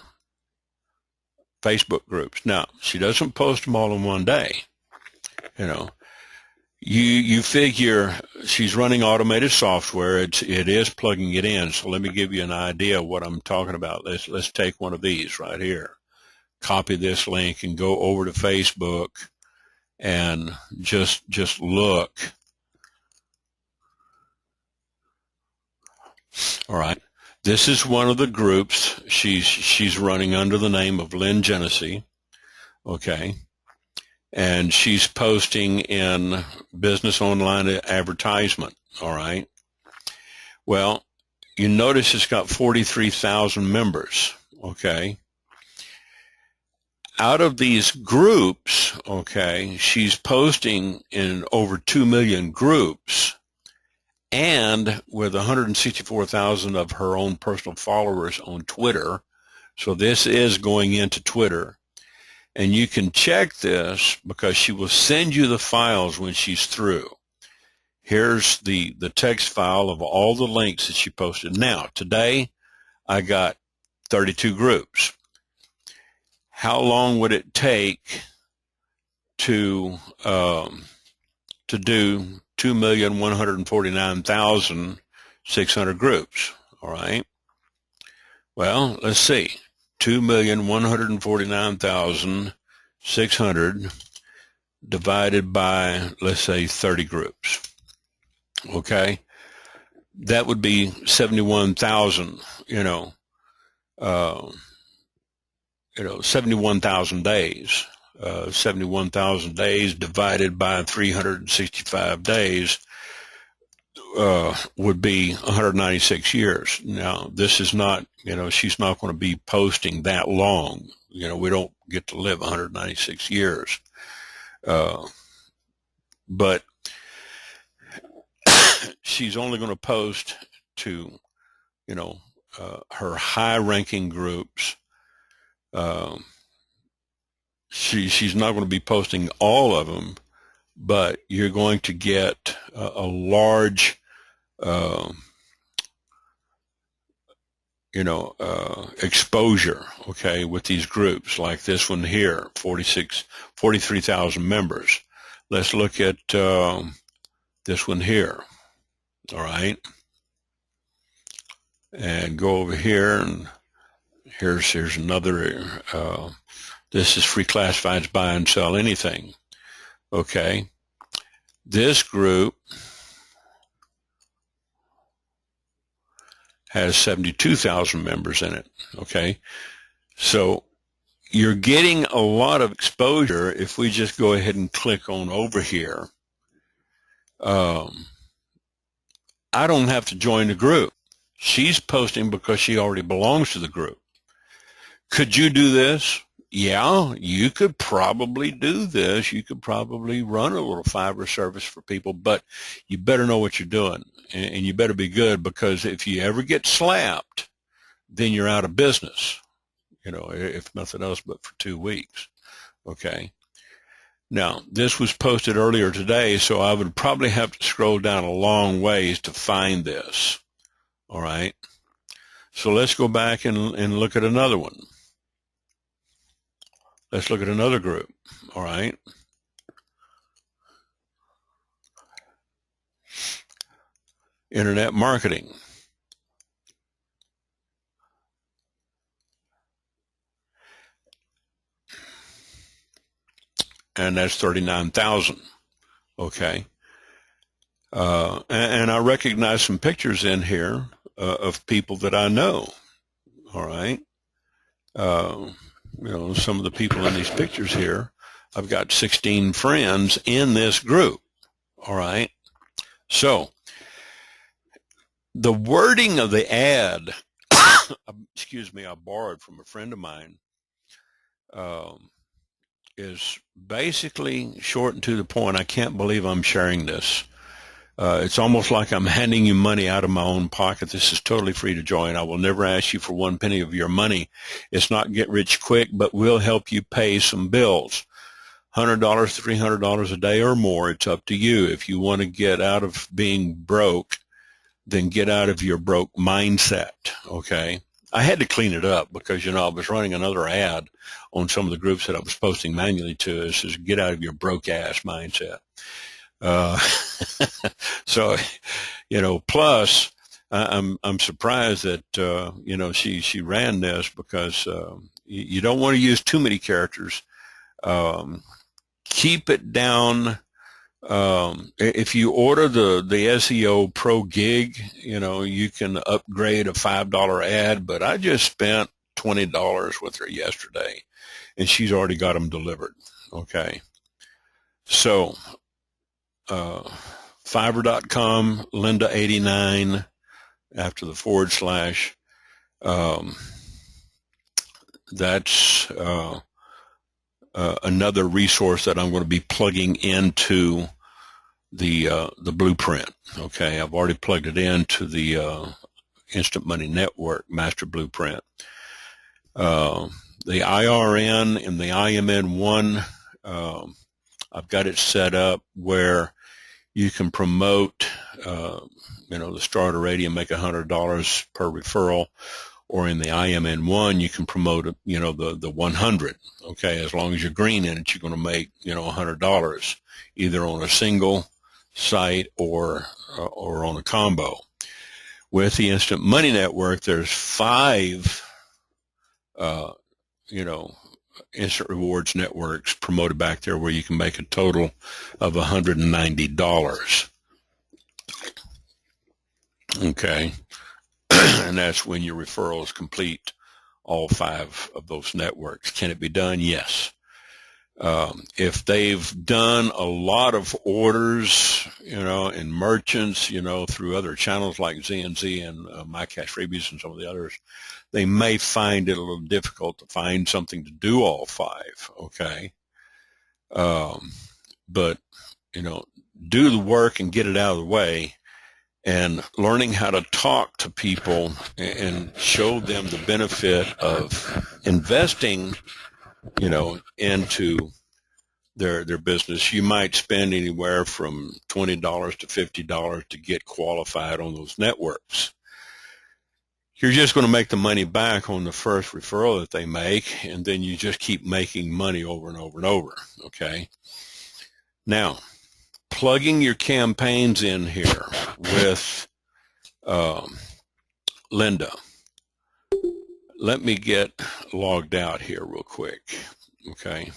Facebook groups. Now, she doesn't post them all in one day. You know, you figure she's running automated software. It is plugging it in. So let me give you an idea of what I'm talking about. Let's take one of these right here. Copy this link and go over to Facebook and just look. All right. This is one of the groups she's running under the name of Lynn Genesee. Okay. And she's posting in business online advertisement. All right. Well, you notice it's got 43,000 members. Okay. Out of these groups, okay, she's posting in over 2 million groups, and with 164,000 of her own personal followers on Twitter. So this is going into Twitter. And you can check this because she will send you the files when she's through. Here's the text file of all the links that she posted. Now, today, I got 32 groups. How long would it take to do 2,149,600 groups? All right. Well, let's see. 2,149,600 divided by, let's say, 30 groups. Okay. That would be 71,000, 71,000 days. 71,000 days divided by 365 days would be 196 years. Now, this is not, she's not going to be posting that long. We don't get to live 196 years. But she's only going to post to, her high-ranking groups. She's not going to be posting all of them, but you're going to get a large, exposure, okay, with these groups like this one here, 43,000 members. Let's look at this one here, all right, and go over here, and here's another, this is free classifieds, buy and sell anything, okay. This group has 72,000 members in it, okay? So you're getting a lot of exposure if we just go ahead and click on over here. I don't have to join the group. She's posting because she already belongs to the group. Could you do this? Yeah, you could probably do this. You could probably run a little Fiverr service for people, but you better know what you're doing, and you better be good, because if you ever get slapped, then you're out of business, if nothing else but for 2 weeks. Okay. Now, this was posted earlier today, so I would probably have to scroll down a long ways to find this. All right. So let's go back and look at another one. Let's look at another group. All right. Internet marketing. And that's 39,000. Okay. And I recognize some pictures in here of people that I know. All right. Some of the people in these pictures here, I've got 16 friends in this group. All right. So the wording of the ad, excuse me, I borrowed from a friend of mine, is basically short and to the point. I can't believe I'm sharing this. It's almost like I'm handing you money out of my own pocket. This is totally free to join. I will never ask you for 1 penny of your money. It's not get rich quick, but we'll help you pay some bills. $100, $300 a day or more. It's up to you. If you want to get out of being broke, then get out of your broke mindset. Okay. I had to clean it up because, I was running another ad on some of the groups that I was posting manually to. It says, get out of your broke ass mindset. So, plus I'm surprised that, she ran this because, you don't want to use too many characters. Keep it down. If you order the SEO Pro Gig, you can upgrade a $5 ad, but I just spent $20 with her yesterday and she's already got them delivered. Okay. So, Fiverr.com, Linda89 after the / that's, another resource that I'm going to be plugging into the blueprint. Okay, I've already plugged it into the Instant Money Network Master Blueprint. The IRN and the IMN1, I've got it set up where you can promote, the starter rate and make $100 per referral. Or in the IMN1, you can promote, the 100. Okay, as long as you're green in it, you're going to make, $100, either on a single site or on a combo. With the Instant Money Network, there's 5, instant rewards networks promoted back there where you can make a total of $190. Okay. And that's when your referrals complete all 5 of those networks. Can it be done? Yes. If they've done a lot of orders, and merchants, through other channels like ZNZ and My Cash Freebies and some of the others, they may find it a little difficult to find something to do all 5. Okay. But, do the work and get it out of the way. And learning how to talk to people and show them the benefit of investing, into their business. You might spend anywhere from $20 to $50 to get qualified on those networks. You're just going to make the money back on the first referral that they make, and then you just keep making money over and over and over. Okay. Now, plugging your campaigns in here with Linda. Let me get logged out here real quick. Okay.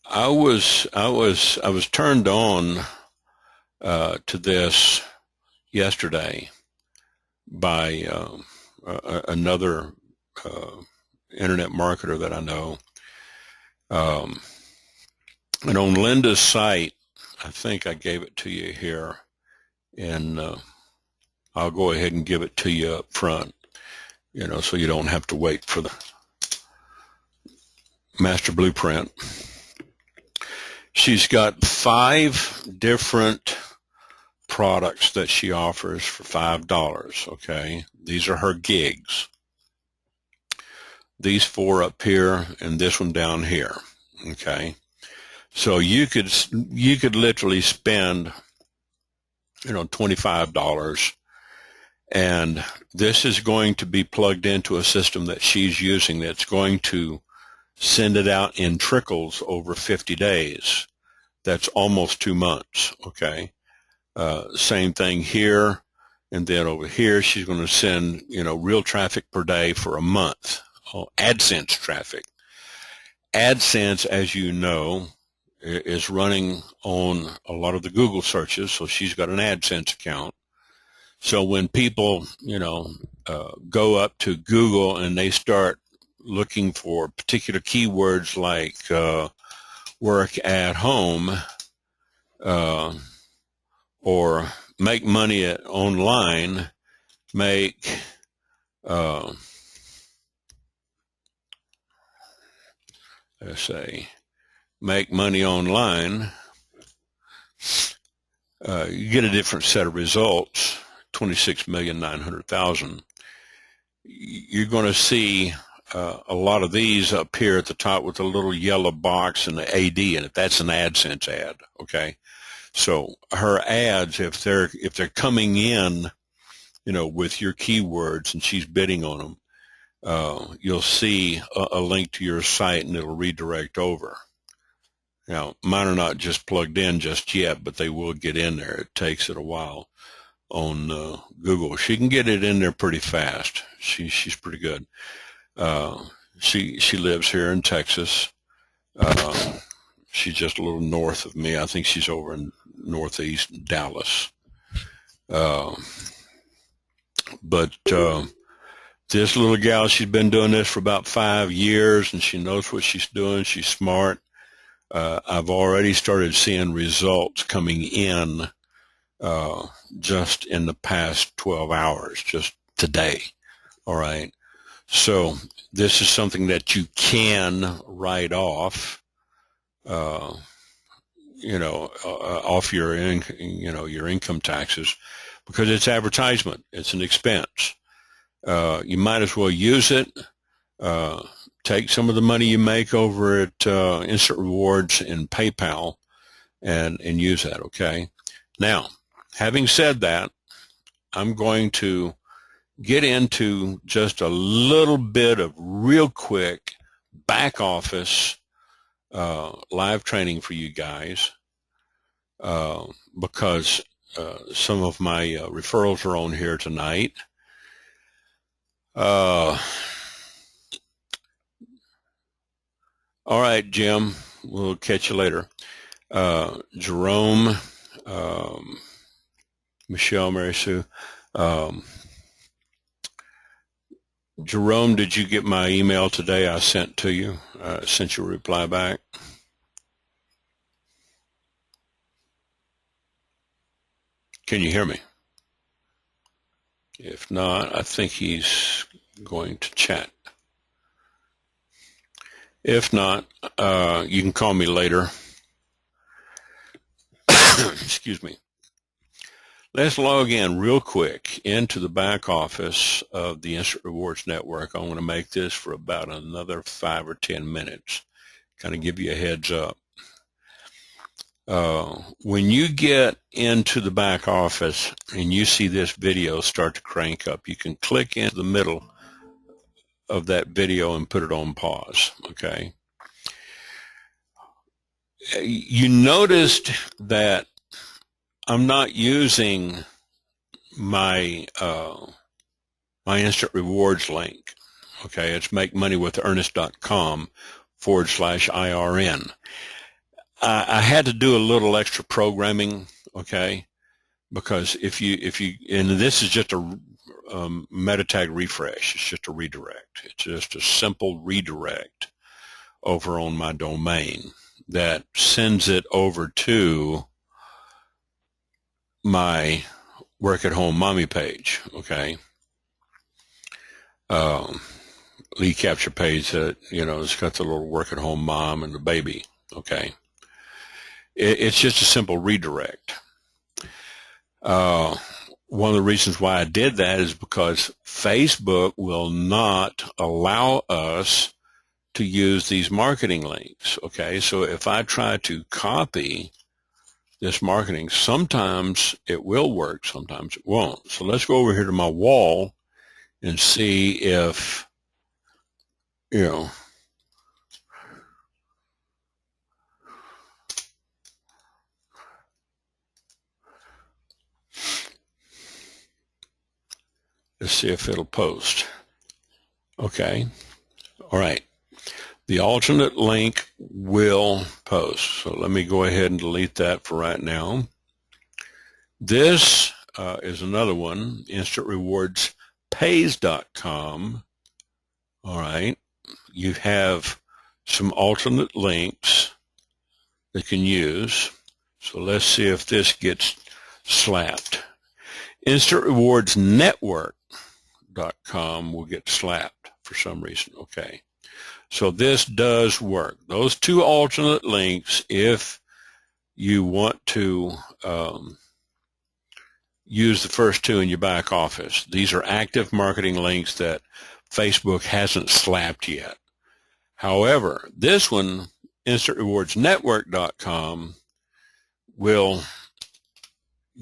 I was turned on to this yesterday by another internet marketer that I know. And on Linda's site, I think I gave it to you here in I'll go ahead and give it to you up front, so you don't have to wait for the master blueprint. She's got 5 different products that she offers for $5, okay? These are her gigs. These 4 up here and this one down here, okay? So you could literally spend, $25, and this is going to be plugged into a system that she's using that's going to send it out in trickles over 50 days. That's almost 2 months, okay? Same thing here, and then over here she's going to send, real traffic per day for a month. AdSense traffic. AdSense, as you know, is running on a lot of the Google searches, so she's got an AdSense account. So when people, go up to Google and they start looking for particular keywords like work at home or make money online, make let's say make money online, you get a different set of results. 26,900,000. You're going to see a lot of these up here at the top with a little yellow box and the AD in it. That's an AdSense ad, okay? So her ads, if they're coming in, with your keywords and she's bidding on them, you'll see a link to your site and it'll redirect over. Now, mine are not just plugged in just yet, but they will get in there. It takes it a while on Google. She can get it in there pretty fast. She's pretty good. She lives here in Texas. She's just a little north of me. I think she's over in northeast Dallas. But this little gal, she's been doing this for about 5 years, and she knows what she's doing. She's smart. I've already started seeing results coming in just in the past 12 hours, just today. All right. So this is something that you can write off, off your your income taxes, because it's advertisement. It's an expense. You might as well use it. Take some of the money you make over at Instant Rewards and PayPal and use that, okay? Now, having said that, I'm going to get into just a little bit of real quick back office live training for you guys because some of my referrals are on here tonight. All right, Jim, we'll catch you later. Jerome, Michelle, Mary Sue. Jerome, did you get my email today I sent to you? Sent you a reply back. Can you hear me? If not, I think he's going to chat. If not, you can call me later. Excuse me. Let's log in real quick into the back office of the Instant Rewards Network. I'm going to make this for about another 5 or 10 minutes, kind of give you a heads up. When you get into the back office and you see this video start to crank up, you can click into the middle of that video and put it on pause, okay? You noticed that I'm not using my my Instant Rewards link, okay? It's makemoneywithernest.com/IRN. I had to do a little extra programming, okay? Because if you and this is just a meta tag refresh. It's just a redirect. It's just a simple redirect over on my domain that sends it over to my work at home mommy page, okay? Lead capture page that, it's got the little work at home mom and the baby, okay? It's just a simple redirect. One of the reasons why I did that is because Facebook will not allow us to use these marketing links, okay? So if I try to copy this marketing, sometimes it will work, sometimes it won't. So let's go over here to my wall and see if, let's see if it'll post. Okay, all right. The alternate link will post. So let me go ahead and delete that for right now. This is another one, instantrewardspays.com. All right, you have some alternate links that you can use. So let's see if this gets slapped. instantrewardsnetwork.com will get slapped for some reason. Okay, so this does work. Those two alternate links, if you want to use the first two in your back office, these are active marketing links that Facebook hasn't slapped yet. However, this one, instantrewardsnetwork.com, will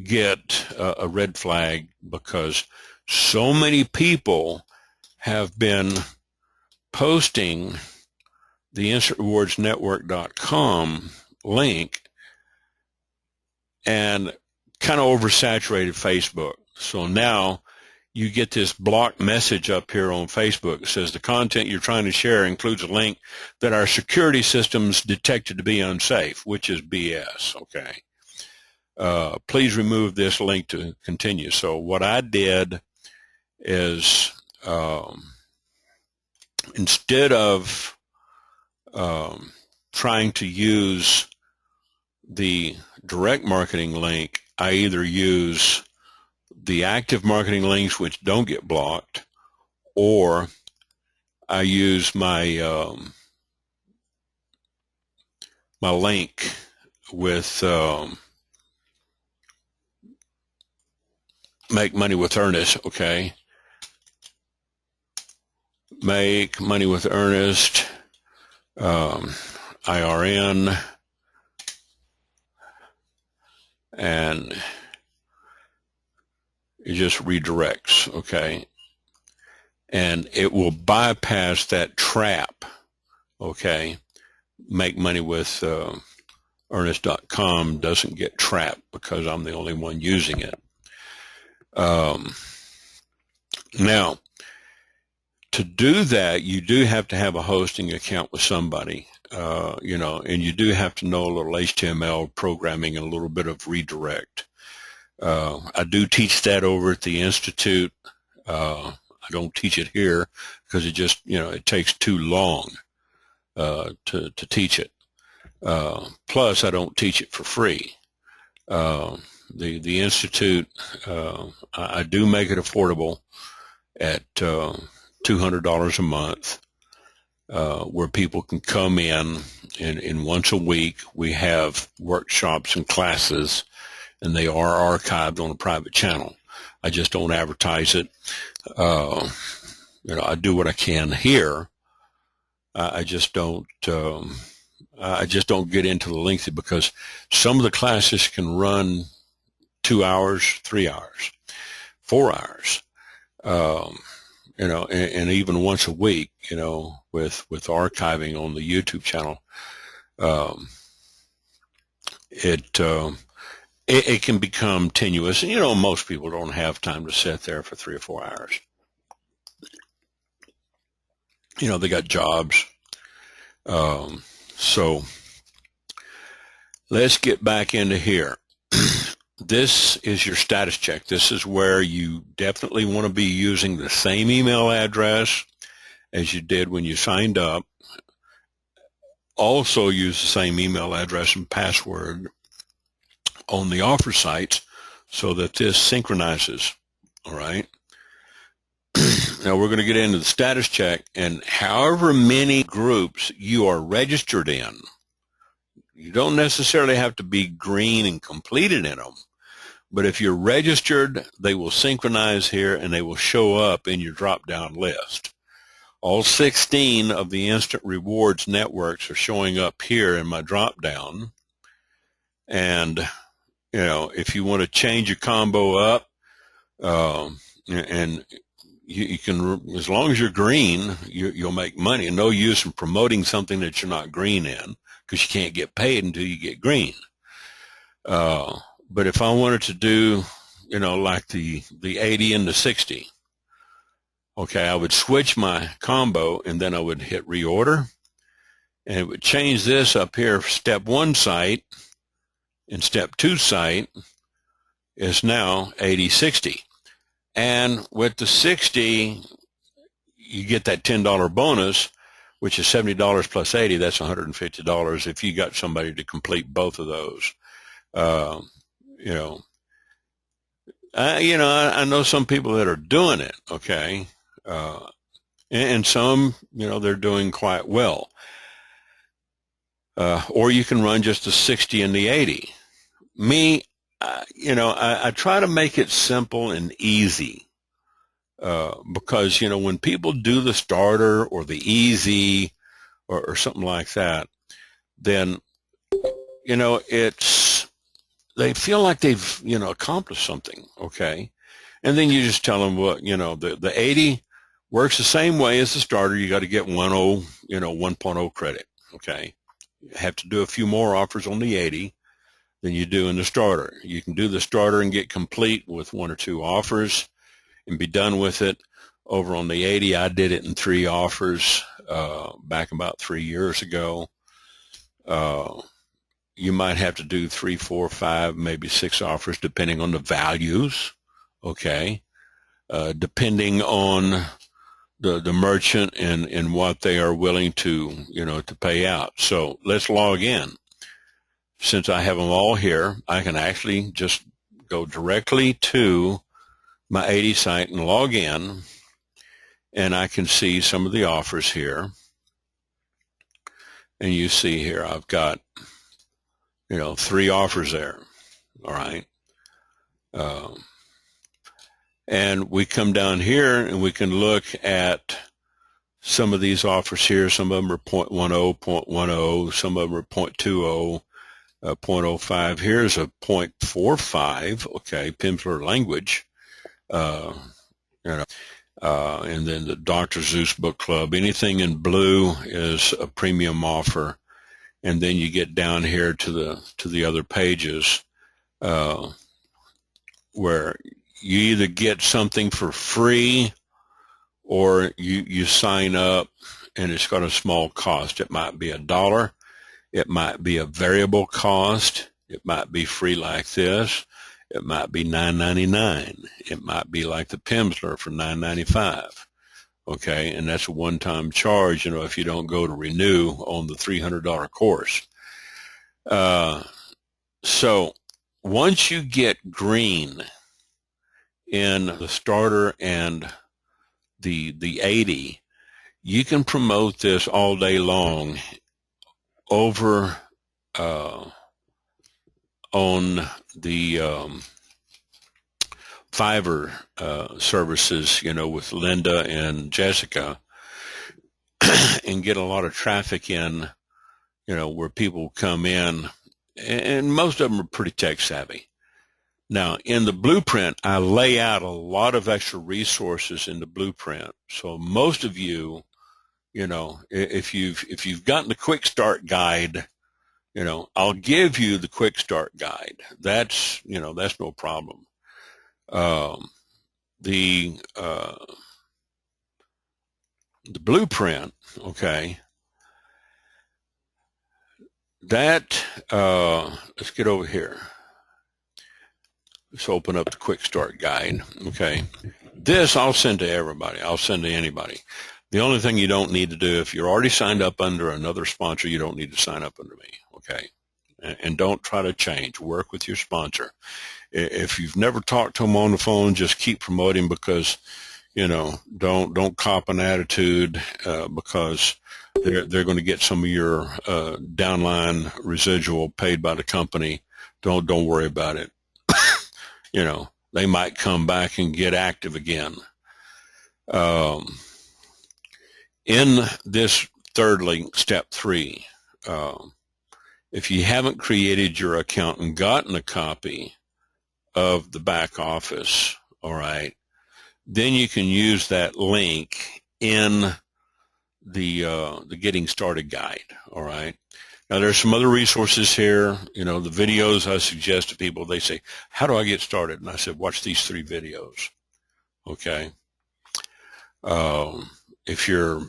get a red flag because so many people have been posting the instantrewardsnetwork.com link and kind of oversaturated Facebook. So now you get this blocked message up here on Facebook that says the content you're trying to share includes a link that our security systems detected to be unsafe, which is BS, okay? Please remove this link to continue. So what I did is instead of trying to use the direct marketing link, I either use the active marketing links which don't get blocked, or I use my my link with Make Money with Ernest, okay? Make Money with Ernest, IRN, and it just redirects, okay? And it will bypass that trap, okay? Make Money with Ernest.com doesn't get trapped because I'm the only one using it. Now, to do that, you do have to have a hosting account with somebody, and you do have to know a little HTML programming and a little bit of redirect. I do teach that over at the Institute. I don't teach it here because it just, it takes too long to teach it. Plus, I don't teach it for free. The Institute, I do make it affordable at $200 a month, where people can come in and once a week we have workshops and classes, and they are archived on a private channel. I just don't advertise it. I do what I can here. I just don't get into the lengthy, because some of the classes can run 2 hours, 3 hours, 4 hours, and even once a week, with archiving on the YouTube channel, it can become tenuous. And, most people don't have time to sit there for 3 or 4 hours. They got jobs. So let's get back into here. This is your status check. This is where you definitely want to be using the same email address as you did when you signed up. Also use the same email address and password on the offer sites so that this synchronizes. All right. Now we're going to get into the status check, and however many groups you are registered in, you don't necessarily have to be green and completed in them, but if you're registered, they will synchronize here and they will show up in your drop-down list. All 16 of the instant rewards networks are showing up here in my drop-down, and if you want to change your combo up, and you can, as long as you're green, you'll make money. And no use in promoting something that you're not green in, because you can't get paid until you get green. But if I wanted to do, like the 80 and the 60, okay, I would switch my combo and then I would hit reorder, and it would change this up here. Step 1 site and step 2 site is now 80-60. And with the 60, you get that $10 bonus, which is $70 plus 80. That's $150 if you got somebody to complete both of those. I know some people that are doing it, okay, and some, they're doing quite well. Or you can run just the 60 and the 80. Me, I try to make it simple and easy, because, when people do the starter or the easy or something like that, then, they feel like they've, accomplished something, okay? And then you just tell them, the 80 works the same way as the starter. You got to get 1.0 credit, okay? You have to do a few more offers on the 80 than you do in the starter. You can do the starter and get complete with 1 or 2 offers and be done with it. Over on the 80, I did it in 3 offers back about 3 years ago. You might have to do 3, 4, 5, maybe 6 offers depending on the values, okay, depending on the merchant and what they are willing to, to pay out. So let's log in. Since I have them all here, I can actually just go directly to my 80 site and log in, and I can see some of the offers here. And you see here, I've got, 3 offers there, all right? And we come down here and we can look at some of these offers here. Some of them are 0.10, 0.10, some of them are 0.20. 0.05. Here's a 0.45. Okay, Pimsleur language. And then the Dr. Zeus Book Club. Anything in blue is a premium offer. And then you get down here to the other pages, where you either get something for free or you sign up and it's got a small cost. It might be $1. It might be a variable cost. It might be free like this. It might be $9.99. It might be like the Pimsleur for $9.95. Okay, and that's a one-time charge, if you don't go to renew on the $300 course. So once you get green in the starter and the 80, you can promote this all day long over on the Fiverr services, with Linda and Jessica, and get a lot of traffic in, where people come in, and most of them are pretty tech savvy. Now, in the blueprint, I lay out a lot of extra resources in the blueprint. So most of you, if you've gotten the quick start guide, I'll give you the quick start guide. That's no problem. The blueprint, okay, that, let's get over here. Let's open up the quick start guide, okay. This I'll send to everybody. I'll send to anybody. The only thing you don't need to do, if you're already signed up under another sponsor, you don't need to sign up under me, okay. and don't try to change. Work with your sponsor. If you've never talked to them on the phone, just keep promoting, because don't cop an attitude because they're going to get some of your downline residual paid by the company. Don't worry about it. They might come back and get active again. In this third link, step 3, if you haven't created your account and gotten a copy of the back office, all right, then you can use that link in the Getting Started guide, all right? Now, there's some other resources here. The videos I suggest to people, they say, how do I get started? And I said, watch these 3 videos, okay? If you're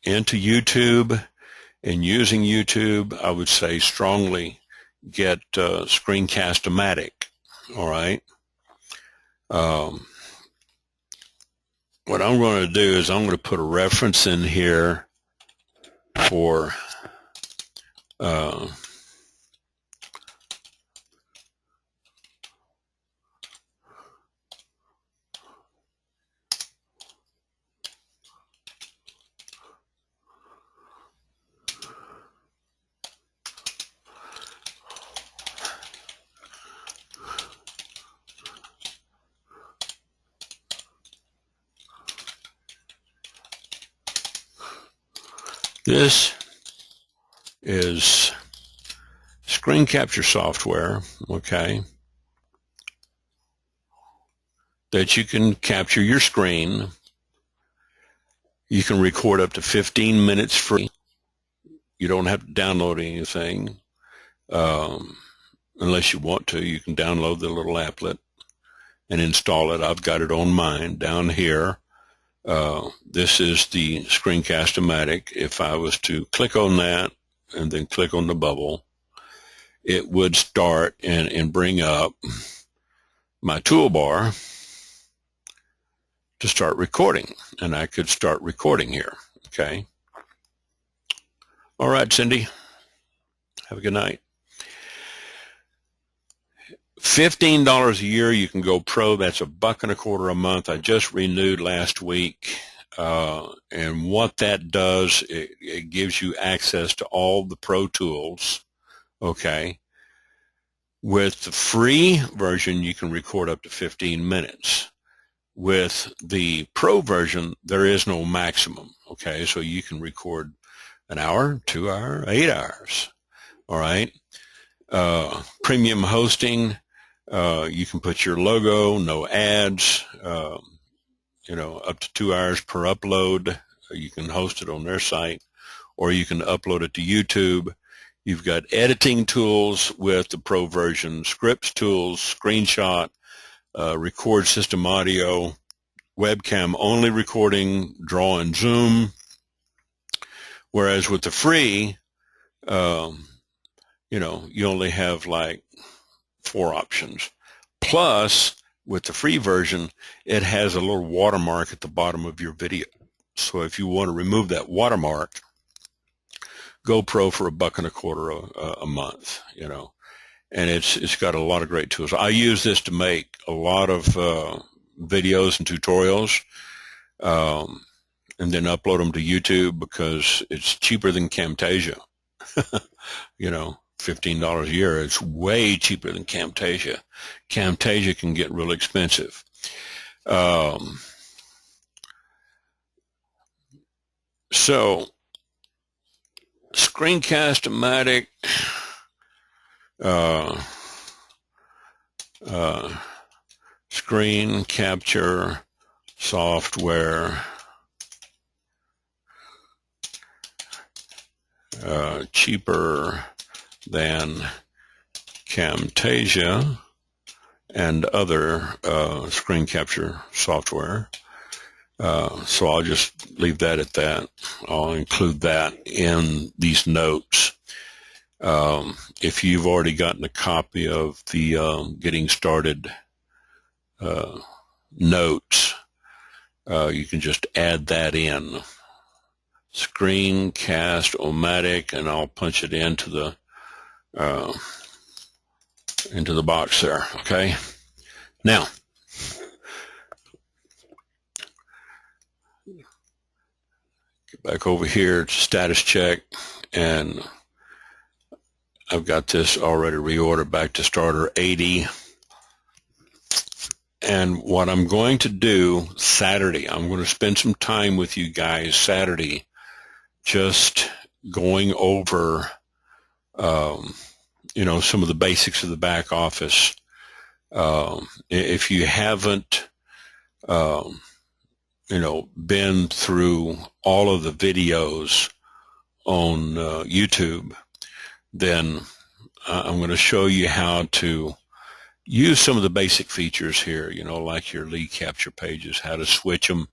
into YouTube and using YouTube, I would say strongly get Screencast-O-Matic, all right? What I'm going to do is I'm going to put a reference in here for this is screen capture software, okay, that you can capture your screen. You can record up to 15 minutes free. You don't have to download anything unless you want to. You can download the little applet and install it. I've got it on mine down here. This is the Screencast-O-Matic. If I was to click on that and then click on the bubble, it would start and bring up my toolbar to start recording, and I could start recording here, okay? All right, Cindy, have a good night. $15 a year, you can go pro. That's $1.25 a month. I just renewed last week, and what that does, it gives you access to all the pro tools, okay? With the free version, you can record up to 15 minutes. With the pro version, there is no maximum, okay? So you can record an hour, 2 hours, 8 hours, all right? Premium hosting, you can put your logo, no ads, up to 2 hours per upload. You can host it on their site, or you can upload it to YouTube. You've got editing tools with the pro version, scripts tools, screenshot, record system audio, webcam only recording, draw and zoom. Whereas with the free, you only have like 4 options. Plus, with the free version, it has a little watermark at the bottom of your video. So if you want to remove that watermark, go pro for $1.25 a month, and it's got a lot of great tools. I use this to make a lot of videos and tutorials, and then upload them to YouTube because it's cheaper than Camtasia. $15 a year. It's way cheaper than Camtasia. Camtasia can get real expensive. So Screencast-O-Matic, screen capture software, cheaper than Camtasia and other screen capture software. So I'll just leave that at that. I'll include that in these notes. If you've already gotten a copy of the Getting Started notes, you can just add that in. Screencast-O-Matic, and I'll punch it into the into the box there. Okay. Now, get back over here to status check, and I've got this already reordered back to starter 80. And what I'm going to do Saturday, I'm going to spend some time with you guys Saturday just going over, you know, some of the basics of the back office. If you haven't, you know, been through all of the videos on YouTube, then I'm going to show you how to use some of the basic features here, you know, like your lead capture pages, how to switch them,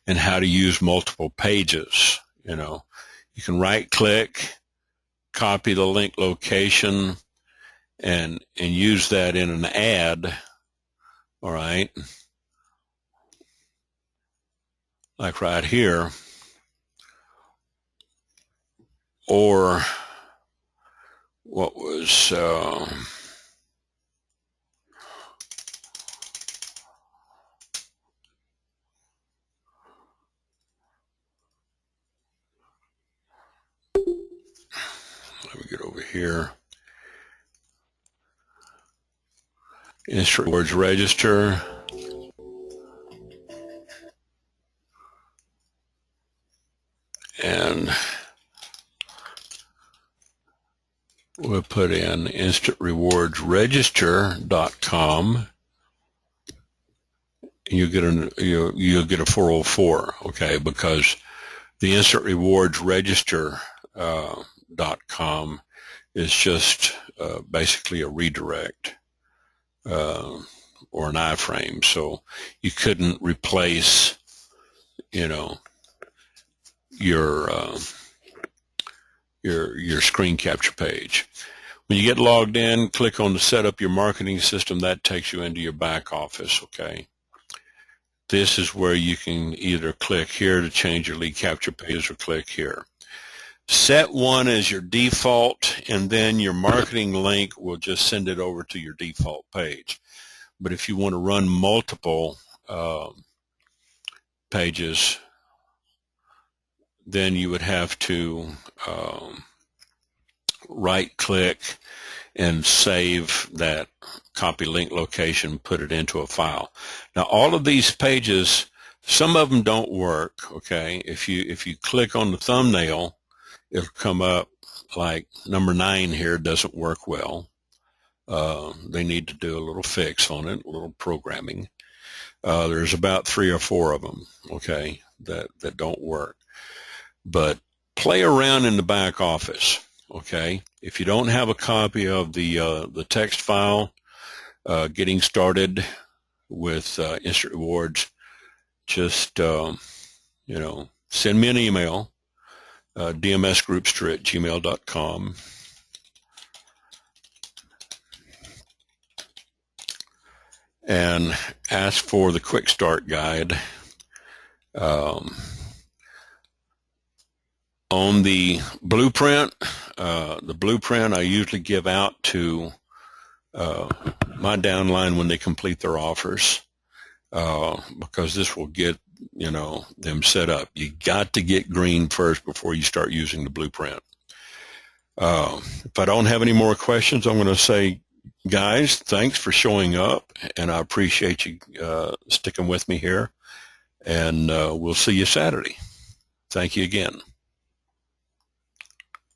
and how to use multiple pages. You know, you can right click, copy the link location, and use that in an ad. All right, like right here, or what was let me get over here. Insert words register. And we'll put in instantrewardsregister.com. You'll get a 404, okay, because the instantrewardsregister.com is just basically a redirect or an iframe, so you couldn't replace, you know, your screen capture page. When you get logged in, click on the set up your marketing system. That takes you into your back office, okay? This is where you can either click here to change your lead capture page or click here. Set one as your default, and then your marketing link will just send it over to your default page. But if you want to run multiple pages, then you would have to right click and save that copy link location, put it into a file. Now all of these pages, some of them don't work, okay? If you click on the thumbnail, it'll come up like number 9 here doesn't work well. They need to do a little fix on it, a little programming. There's about 3 or 4 of them, okay, that don't work. But play around in the back office, okay? If you don't have a copy of the text file, getting started with Instant Rewards, just you know, send me an email, dmsgroupster@gmail.com, and ask for the quick start guide. On the blueprint I usually give out to my downline when they complete their offers, because this will get, you know, them set up. You got to get green first before you start using the blueprint. If I don't have any more questions, I'm going to say, guys, thanks for showing up, and I appreciate you sticking with me here, and we'll see you Saturday. Thank you again.